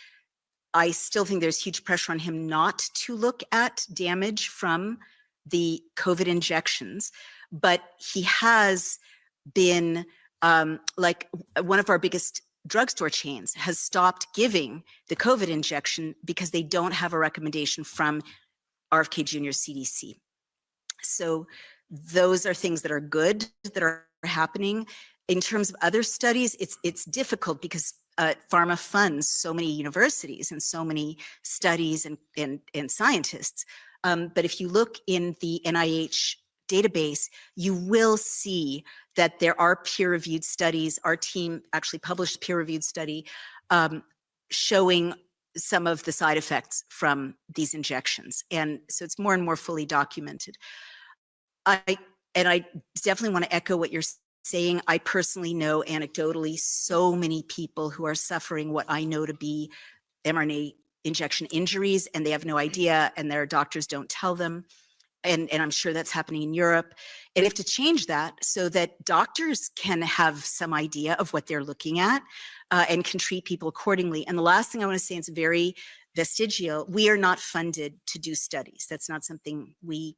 I still think there's huge pressure on him not to look at damage from the COVID injections, but he has been, like one of our biggest drugstore chains has stopped giving the COVID injection because they don't have a recommendation from RFK Jr.'s CDC. So those are things that are good, that are happening. In terms of other studies, it's difficult because pharma funds so many universities and so many studies and scientists. But if you look in the NIH database, you will see that there are peer-reviewed studies. Our team actually published a peer-reviewed study showing some of the side effects from these injections. And so it's more and more fully documented. I definitely want to echo what you're saying. I personally know anecdotally so many people who are suffering what I know to be mRNA injection injuries, and they have no idea, and their doctors don't tell them. And I'm sure that's happening in Europe. And we have to change that so that doctors can have some idea of what they're looking at and can treat people accordingly. And the last thing I want to say, it's very vestigial, we are not funded to do studies. That's not something we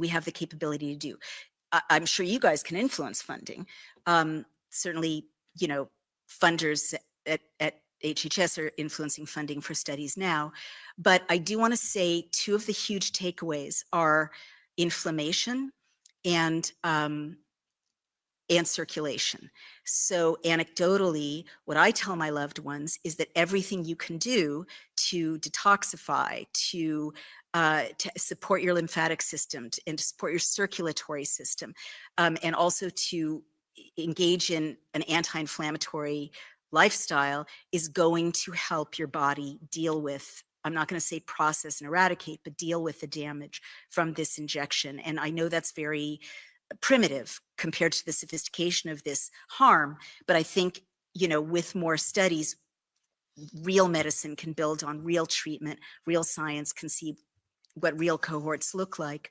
have the capability to do. I'm sure you guys can influence funding. Certainly, you know, funders at HHS are influencing funding for studies now. But I do want to say two of the huge takeaways are inflammation and circulation. So anecdotally, what I tell my loved ones is that everything you can do to detoxify, to support your lymphatic system, and to support your circulatory system, and also to engage in an anti-inflammatory lifestyle is going to help your body deal with, I'm not going to say process and eradicate, but deal with the damage from this injection. And I know that's very primitive compared to the sophistication of this harm, but I think, you know, with more studies, real medicine can build on real treatment, real science can see what real cohorts look like.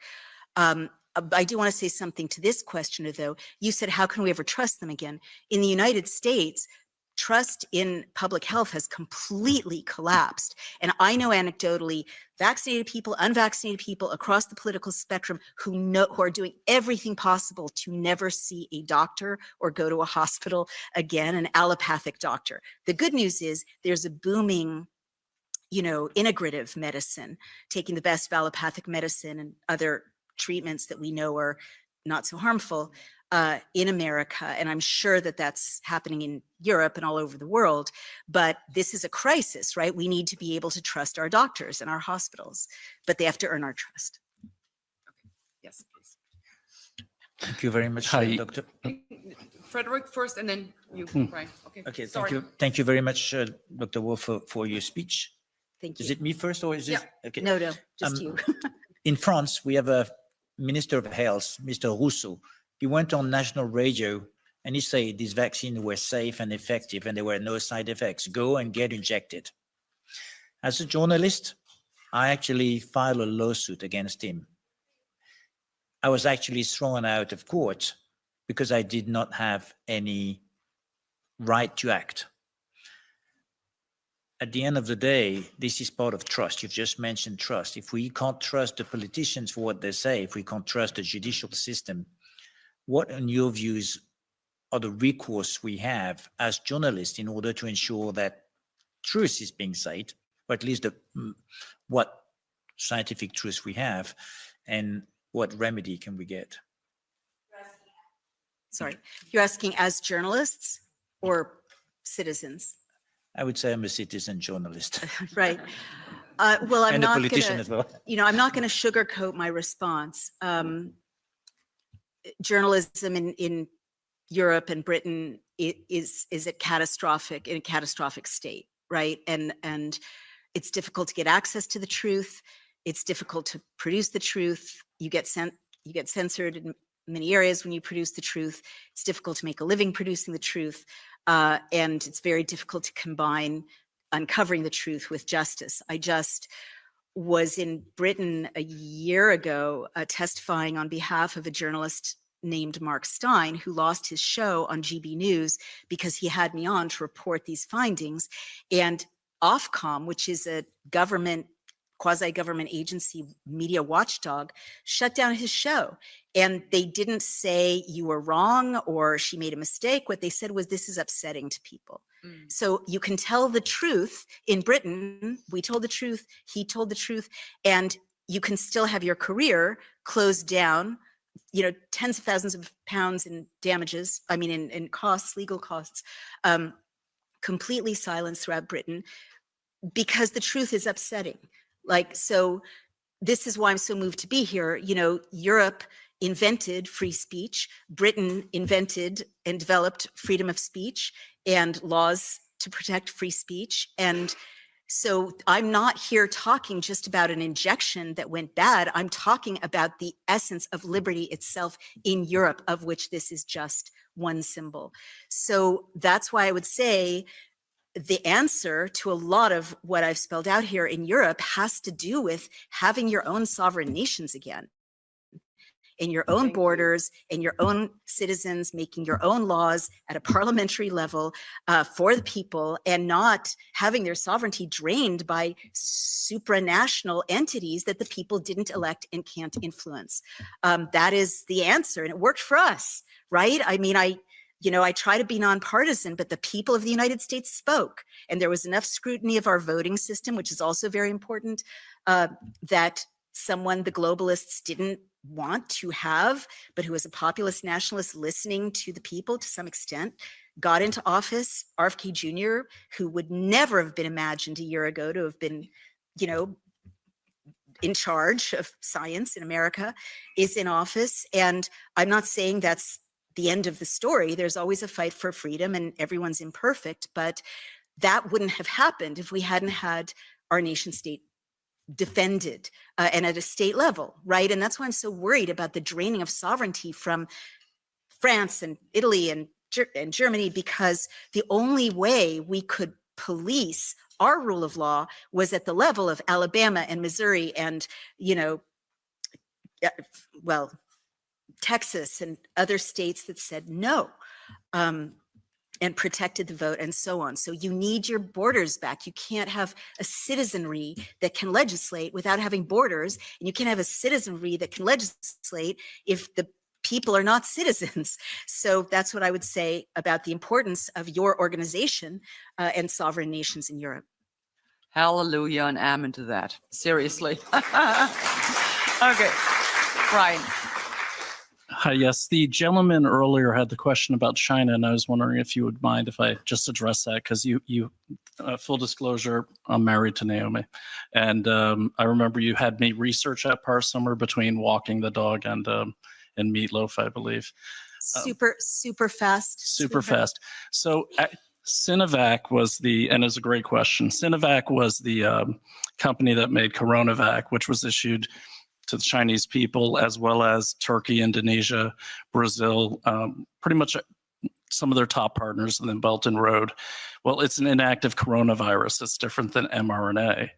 I do want to say something to this question, though. You said, how can we ever trust them again? In the United States, trust in public health has completely collapsed. And I know anecdotally, vaccinated people, unvaccinated people across the political spectrum who are doing everything possible to never see a doctor or go to a hospital again, an allopathic doctor. The good news is there's a booming, you know, integrative medicine, taking the best of allopathic medicine and other treatments that we know are not so harmful in America. And I'm sure that that's happening in Europe and all over the world. But this is a crisis, right? We need to be able to trust our doctors and our hospitals, but they have to earn our trust. Okay. Yes, please. Thank you very much, Dr. Frederick first, and then you, Brian. Okay. Okay, Sorry. thank you. Thank you very much, Dr. Wolf, for your speech. Thank you. Is it me first or is it? Yeah. Okay. No, just you. In France, we have a Minister of Health, Mr. Rousseau. He went on national radio and he said these vaccines were safe and effective and there were no side effects. Go and get injected. As a journalist, I actually filed a lawsuit against him. I was actually thrown out of court because I did not have any right to act. At the end of the day, this is part of trust. You've just mentioned trust. If we can't trust the politicians for what they say, if we can't trust the judicial system, what, in your views, are the recourse we have as journalists in order to ensure that truth is being said, or at least what scientific truth we have, and what remedy can we get? Sorry, you're asking as journalists or citizens? I would say I'm a citizen journalist. Right. Well, I'm and not a politician gonna, as well. You know, I'm not going to sugarcoat my response. Journalism in Europe and Britain is in a catastrophic state, right? And it's difficult to get access to the truth. It's difficult to produce the truth. You get censored in many areas when you produce the truth. It's difficult to make a living producing the truth. And it's very difficult to combine uncovering the truth with justice. I just was in Britain a year ago testifying on behalf of a journalist named Mark Stein, who lost his show on GB News because he had me on to report these findings. And Ofcom, which is a quasi-government agency media watchdog, shut down his show. And they didn't say you were wrong or she made a mistake. What they said was, this is upsetting to people. So you can tell the truth in Britain. We told the truth, he told the truth, and you can still have your career closed down, you know, tens of thousands of pounds in damages, I mean, in costs, legal costs, completely silenced throughout Britain because the truth is upsetting. Like, so this is why I'm so moved to be here. You know, Europe invented free speech. Britain invented and developed freedom of speech and laws to protect free speech. And So I'm not here talking just about an injection that went bad. I'm talking about the essence of liberty itself in Europe, of which this is just one symbol. So that's why I would say the answer to a lot of what I've spelled out here in Europe has to do with having your own sovereign nations again, in your own borders, in your own citizens, making your own laws at a parliamentary level for the people, and not having their sovereignty drained by supranational entities that the people didn't elect and can't influence. That is the answer, and it worked for us, right? I mean, I try to be nonpartisan, but the people of the United States spoke, and there was enough scrutiny of our voting system, which is also very important, that someone the globalists didn't want to have, but who was a populist nationalist listening to the people to some extent, got into office. RFK Jr., who would never have been imagined a year ago to have been, in charge of science in America, is in office. And I'm not saying that's the end of the story. There's always a fight for freedom, and everyone's imperfect, but that wouldn't have happened if we hadn't had our nation state defended and at a state level, right? And that's why I'm so worried about the draining of sovereignty from France and Italy and Germany, because the only way we could police our rule of law was at the level of Alabama and Missouri and, Texas and other states that said no. And protected the vote and so on. So you need your borders back. You can't have a citizenry that can legislate without having borders, and you can't have a citizenry that can legislate if the people are not citizens. So that's what I would say about the importance of your organization and sovereign nations in Europe. Hallelujah and amen to that. Seriously. Okay, Brian. Hi, yes. The gentleman earlier had the question about China, and I was wondering if you would mind if I just address that, because you full disclosure, I'm married to Naomi. And I remember you had me research that part somewhere between walking the dog and meatloaf, I believe. Super fast. Super fast. So Sinovac was and it's a great question. Sinovac was the company that made CoronaVac, which was issued to the Chinese people, as well as Turkey, Indonesia, Brazil, pretty much some of their top partners, and then Belt and Road. Well, it's an inactive coronavirus. It's different than mRNA.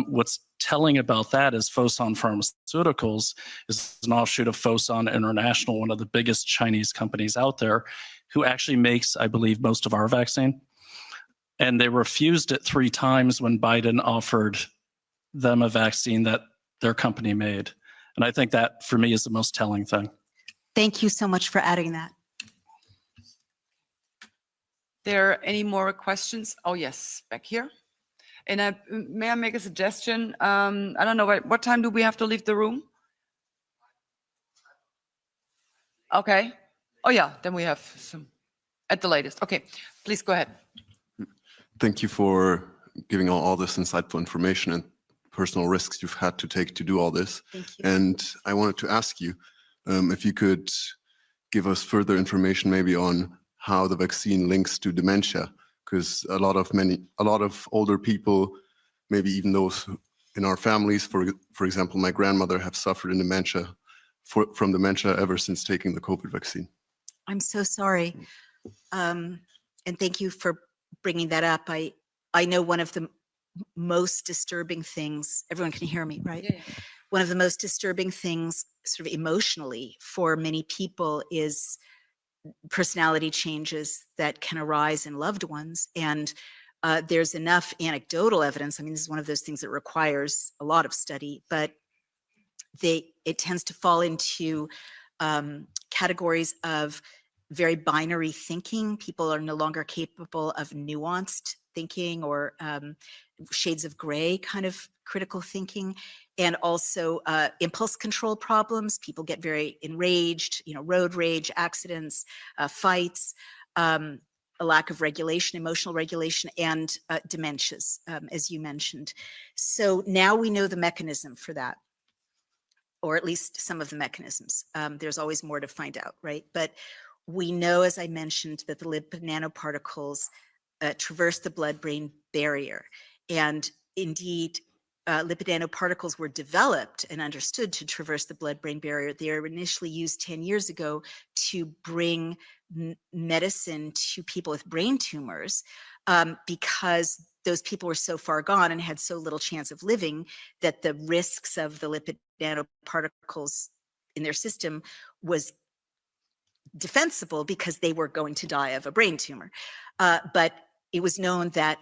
What's telling about that is Fosun Pharmaceuticals is an offshoot of Fosun International, one of the biggest Chinese companies out there, who actually makes, I believe, most of our vaccine. And they refused it 3 times when Biden offered them a vaccine that their company made. And I think that, for me, is the most telling thing. Thank you so much for adding that. There any more questions? Oh, yes, back here. And may I make a suggestion? I don't know, what time do we have to leave the room? Okay. Oh, yeah, then we have some at the latest. Okay, please go ahead. Thank you for giving all this insightful information and personal risks you've had to take to do all this. Thank you. And I wanted to ask you if you could give us further information maybe on how the vaccine links to dementia, because a lot of older people, maybe even those in our families, for example, my grandmother, have suffered from dementia ever since taking the COVID vaccine. I'm so sorry. And thank you for bringing that up. I know one of the most disturbing things, everyone can hear me, right? Yeah. One of the most disturbing things sort of emotionally for many people is personality changes that can arise in loved ones. And there's enough anecdotal evidence. I mean, this is one of those things that requires a lot of study, but it tends to fall into categories of very binary thinking. People are no longer capable of nuanced thinking or shades of gray kind of critical thinking, and also impulse control problems. People get very enraged, road rage, accidents, fights, a lack of regulation, emotional regulation, and dementias, as you mentioned. So now we know the mechanism for that, or at least some of the mechanisms. There's always more to find out, right? But we know, as I mentioned, that the lipid nanoparticles traverse the blood-brain barrier. And indeed, lipid nanoparticles were developed and understood to traverse the blood-brain barrier. They were initially used 10 years ago to bring medicine to people with brain tumors, because those people were so far gone and had so little chance of living that the risks of the lipid nanoparticles in their system was defensible because they were going to die of a brain tumor. But it was known that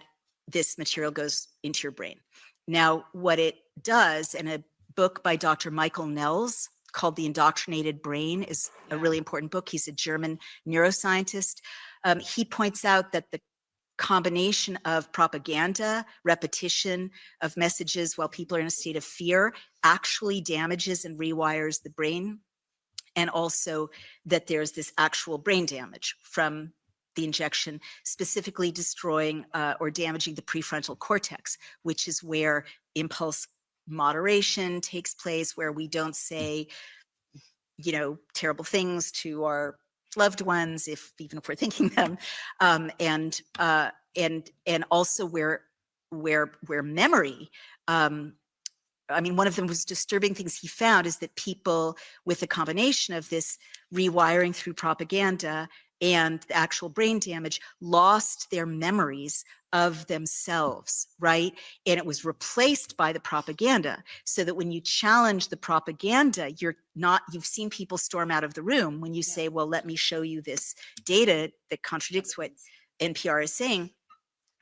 this material goes into your brain. Now, what it does, and a book by Dr. Michael Nels called The Indoctrinated Brain is a really important book. He's a German neuroscientist. He points out that the combination of propaganda, repetition of messages while people are in a state of fear actually damages and rewires the brain, and also that there's this actual brain damage from the injection, specifically destroying or damaging the prefrontal cortex, which is where impulse moderation takes place, where we don't say, you know, terrible things to our loved ones, even if we're thinking them, and also where memory. I mean, one of the most disturbing things he found is that people with a combination of this rewiring through propaganda and the actual brain damage lost their memories of themselves, right? And it was replaced by the propaganda, so that when you challenge the propaganda, you've seen people storm out of the room when you say, well, let me show you this data that contradicts what NPR is saying.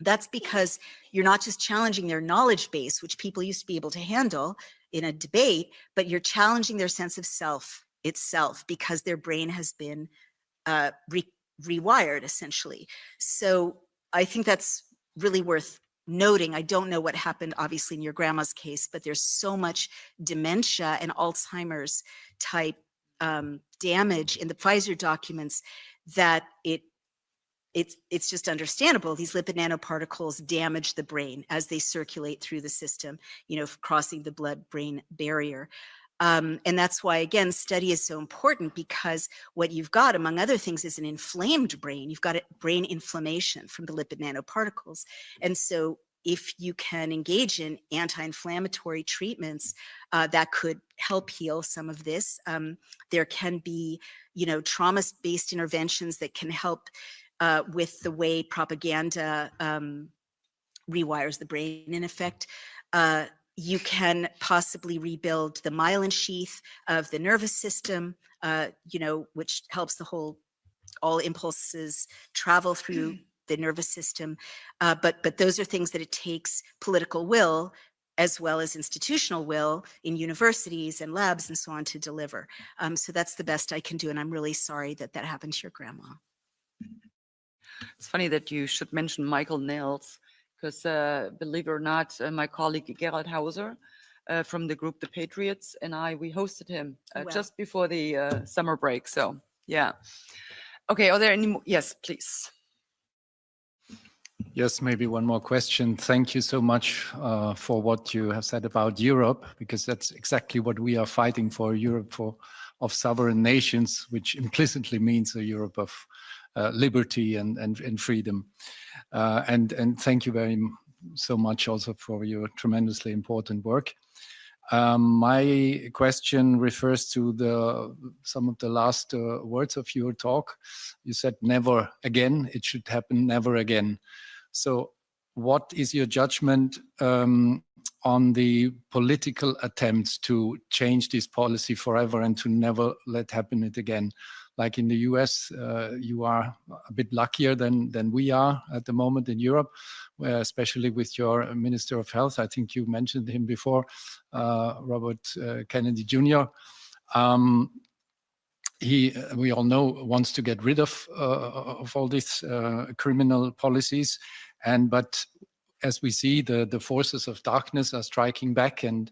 That's because you're not just challenging their knowledge base, which people used to be able to handle in a debate, but you're challenging their sense of self itself, because their brain has been rewired, essentially. So I think that's really worth noting. I don't know what happened, obviously, in your grandma's case, but there's so much dementia and Alzheimer's type damage in the Pfizer documents that it's just understandable. These lipid nanoparticles damage the brain as they circulate through the system, you know, crossing the blood-brain barrier. And that's why, again, study is so important, because what you've got, among other things, is an inflamed brain. You've got brain inflammation from the lipid nanoparticles. And so if you can engage in anti-inflammatory treatments that could help heal some of this, there can be, you know, trauma-based interventions that can help with the way propaganda rewires the brain, in effect. You can possibly rebuild the myelin sheath of the nervous system, you know, which helps all impulses travel through the nervous system. But those are things that it takes political will, as well as institutional will in universities and labs and so on, to deliver. So that's the best I can do. And I'm really sorry that that happened to your grandma. It's funny that you should mention Michael Nels, because believe it or not, my colleague Gerald Hauser from the group The Patriots and we hosted him just before the summer break. So yeah. Okay, are there any more? Yes, please. Yes, maybe one more question. Thank you so much for what you have said about Europe, because that's exactly what we are fighting for, Europe of sovereign nations, which implicitly means a Europe of liberty and freedom. And thank you so much also for your tremendously important work. My question refers to some of the last words of your talk. You said never again, it should happen never again. So what is your judgment on the political attempts to change this policy forever and to never let happen it again? Like in the US, you are a bit luckier than we are at the moment in Europe, where especially with your Minister of Health, I think you mentioned him before, Robert Kennedy Jr. We all know, wants to get rid of all these criminal policies, but as we see, the forces of darkness are striking back. And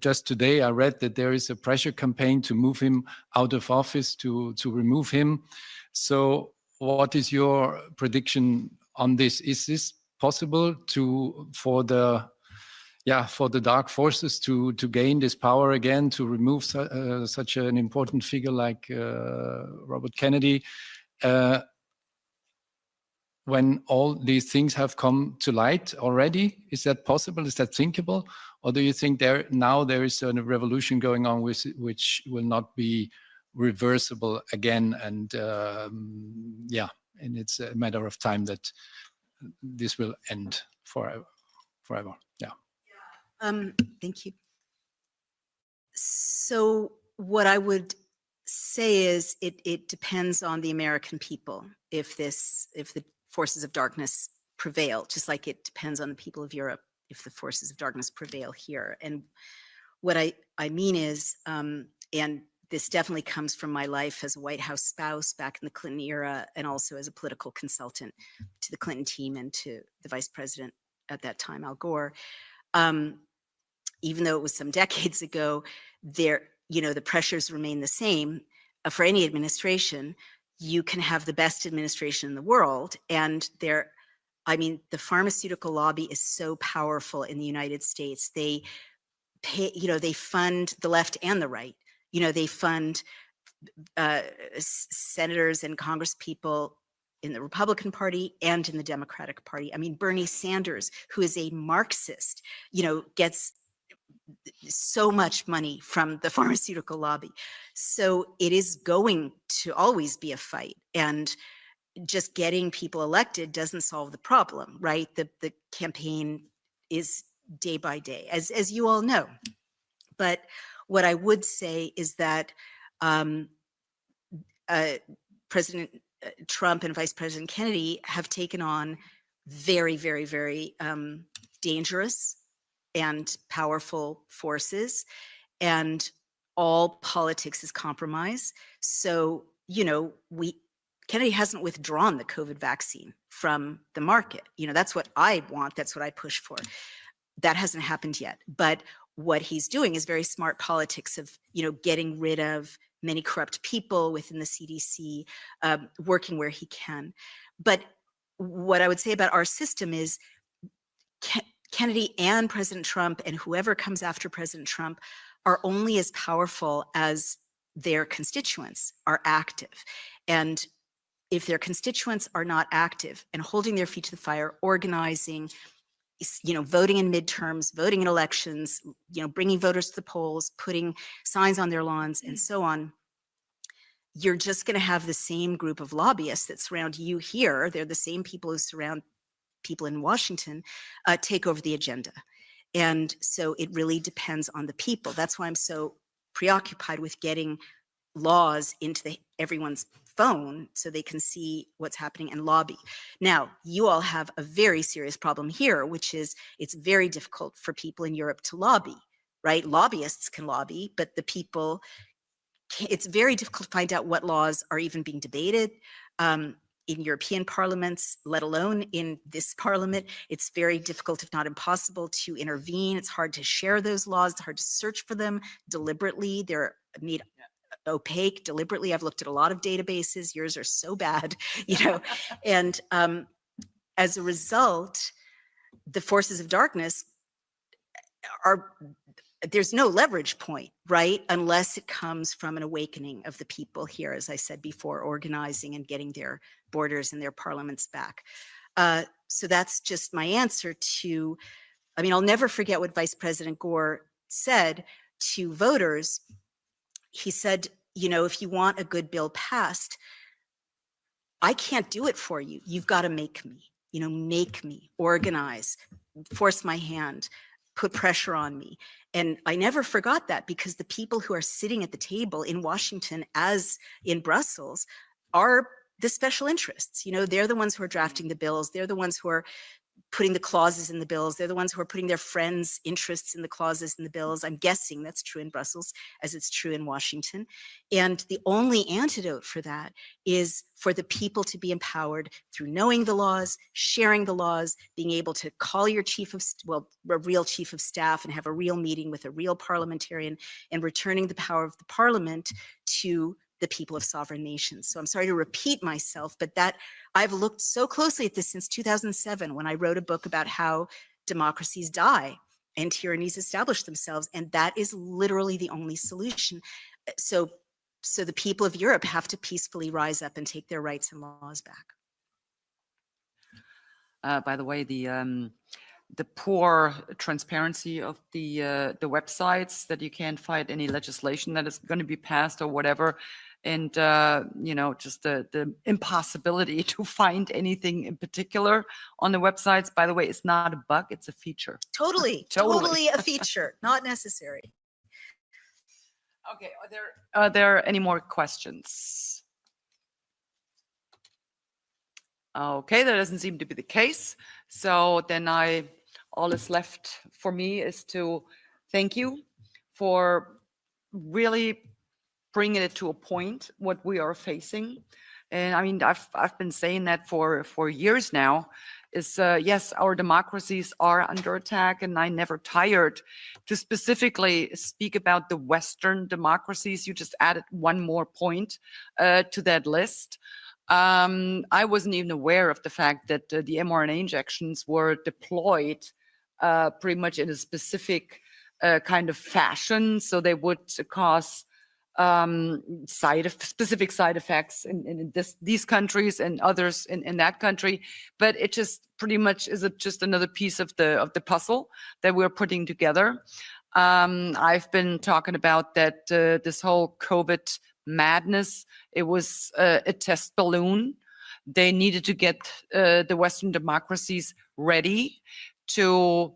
just today, I read that there is a pressure campaign to move him out of office, to remove him. So, what is your prediction on this? Is this possible for the dark forces to gain this power again, to remove such an important figure like Robert Kennedy? when all these things have come to light already? Is that possible? Is that thinkable? Or do you think there is a revolution going on which will not be reversible again? And yeah, and it's a matter of time that this will end forever. Yeah. Thank you. So what I would say is it depends on the American people if the forces of darkness prevail, just like it depends on the people of Europe if the forces of darkness prevail here. And what I mean is, and this definitely comes from my life as a White House spouse back in the Clinton era, and also as a political consultant to the Clinton team and to the vice president at that time, Al Gore. Even though it was some decades ago, the pressures remain the same for any administration. You can have the best administration in the world, and the pharmaceutical lobby is so powerful in the United States. They pay, they fund the left and the right. They fund senators and congresspeople in the Republican Party and in the Democratic Party. I mean, Bernie Sanders, who is a Marxist, gets so much money from the pharmaceutical lobby. So it is going to always be a fight. And just getting people elected doesn't solve the problem, right? The campaign is day by day, as you all know. But what I would say is that President Trump and Vice President Kennedy have taken on very, very, very dangerous and powerful forces, and all politics is compromise. So, Kennedy hasn't withdrawn the COVID vaccine from the market. That's what I want. That's what I push for. That hasn't happened yet. But what he's doing is very smart politics of, getting rid of many corrupt people within the CDC, working where he can. But what I would say about our system is Kennedy and President Trump and whoever comes after President Trump are only as powerful as their constituents are active. And if their constituents are not active and holding their feet to the fire, organizing, voting in midterms, voting in elections, bringing voters to the polls, putting signs on their lawns and so on, you're just going to have the same group of lobbyists that surround you here. They're the same people who surround people in Washington, take over the agenda. And so it really depends on the people. That's why I'm so preoccupied with getting laws into everyone's phone so they can see what's happening and lobby. Now, you all have a very serious problem here, which is it's very difficult for people in Europe to lobby, right? Lobbyists can lobby, but the people, it's very difficult to find out what laws are even being debated. In European parliaments, let alone in this parliament, it's very difficult, if not impossible, to intervene. It's hard to share those laws. It's hard to search for them deliberately. They're made opaque deliberately. I've looked at a lot of databases. Yours are so bad, and as a result, the forces of darkness there's no leverage point, right? Unless it comes from an awakening of the people here, as I said before, organizing and getting their borders and their parliaments back. So that's just my answer to, I'll never forget what Vice President Gore said to voters. He said, if you want a good bill passed, I can't do it for you. You've got to make me, make me, organize, force my hand, put pressure on me. And I never forgot that, because the people who are sitting at the table in Washington, as in Brussels, are the special interests. They're the ones who are drafting the bills. They're the ones who are putting the clauses in the bills. They're the ones who are putting their friends' interests in the clauses in the bills. I'm guessing that's true in Brussels as it's true in Washington. And the only antidote for that is for the people to be empowered through knowing the laws, sharing the laws, being able to call your a real chief of staff and have a real meeting with a real parliamentarian, and returning the power of the parliament to the people of sovereign nations. So I'm sorry to repeat myself, but that I've looked so closely at this since 2007, when I wrote a book about how democracies die and tyrannies establish themselves. And that is literally the only solution. So the people of Europe have to peacefully rise up and take their rights and laws back. by the way, the poor transparency of the websites, that you can't find any legislation that is going to be passed or whatever. And, just the impossibility to find anything in particular on the websites. By the way, it's not a bug, it's a feature. Totally, totally a feature, not necessary. Okay, are there any more questions? Okay, that doesn't seem to be the case. So then all that's left for me is to thank you for really bringing it to a point what we are facing. And I mean, I've been saying that for years now, is yes, our democracies are under attack, and I never tired to specifically speak about the Western democracies. You just added one more point to that list. I wasn't even aware of the fact that the mRNA injections were deployed pretty much in a specific kind of fashion, so they would cause specific side effects in these countries and others in that country. But it just pretty much is just another piece of the puzzle that we're putting together. I've been talking about that this whole COVID madness, it was a test balloon. They needed to get the Western democracies ready to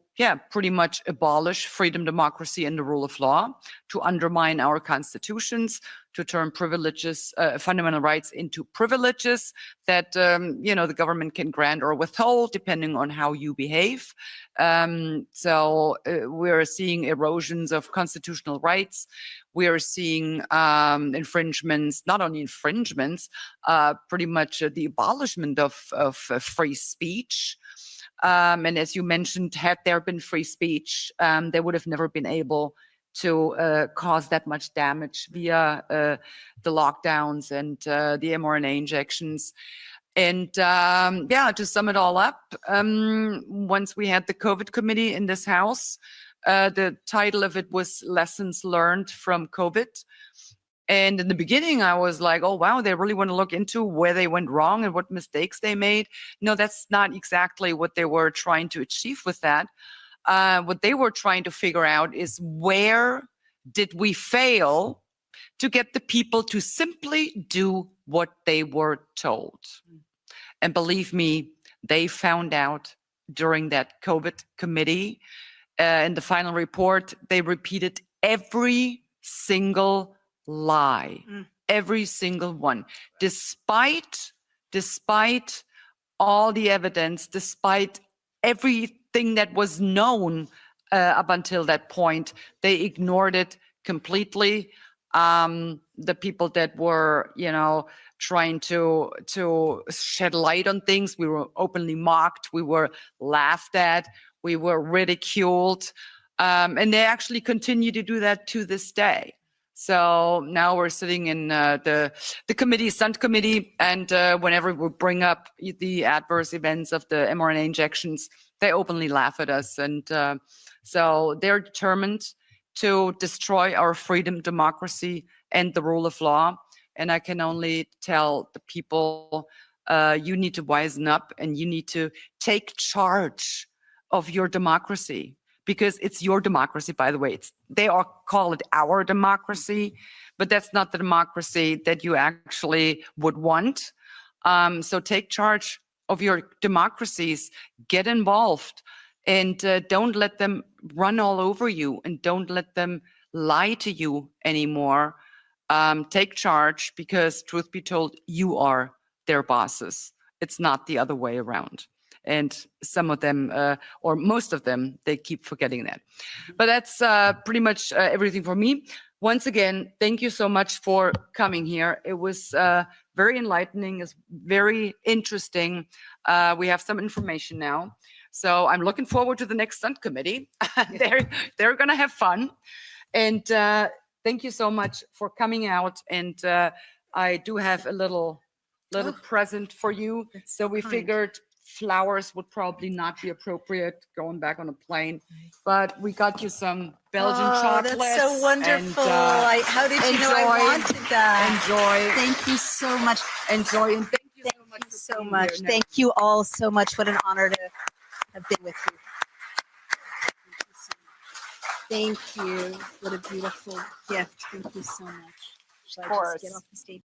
pretty much abolish freedom, democracy, and the rule of law, to undermine our constitutions, to turn privileges, fundamental rights into privileges that, the government can grant or withhold depending on how you behave. So we're seeing erosions of constitutional rights. We are seeing infringements, not only infringements, pretty much the abolishment of free speech. And as you mentioned, had there been free speech, they would have never been able to cause that much damage via the lockdowns and the mRNA injections. And to sum it all up, once we had the COVID committee in this house, the title of it was Lessons Learned from COVID. And in the beginning, I was like, oh, wow, they really want to look into where they went wrong and what mistakes they made. No, that's not exactly what they were trying to achieve with that. What they were trying to figure out is, where did we fail to get the people to simply do what they were told? And believe me, they found out during that COVID committee. In the final report, they repeated every single lie, every single one, despite all the evidence, despite everything that was known up until that point. They ignored it completely. The people that were, trying to shed light on things, we were openly mocked, we were laughed at, we were ridiculed, and they actually continue to do that to this day. So now we're sitting in the committee, Stunt Committee, and whenever we bring up the adverse events of the mRNA injections, they openly laugh at us. And so they're determined to destroy our freedom, democracy, and the rule of law. And I can only tell the people, you need to wisen up and you need to take charge of your democracy. Because it's your democracy, by the way. They all call it our democracy, but that's not the democracy that you actually would want. So take charge of your democracies, get involved, and don't let them run all over you, and don't let them lie to you anymore. Take charge, because truth be told, you are their bosses. It's not the other way around. And some of them, or most of them, they keep forgetting that. But that's pretty much everything for me. Once again, thank you so much for coming here. It was very enlightening. It's very interesting. We have some information now. So I'm looking forward to the next Stunt Committee. They're going to have fun. And thank you so much for coming out. And I do have a little present for you. So we figured flowers would probably not be appropriate going back on a plane, but we got you some Belgian chocolates. That's so wonderful. How did you know I wanted that? Enjoy. Thank you so much. Enjoy, and thank you so much. so being much. here. No. Thank you all so much. What an honor to have been with you. Thank you. What a beautiful gift. Thank you so much. Shall I just get off the stage?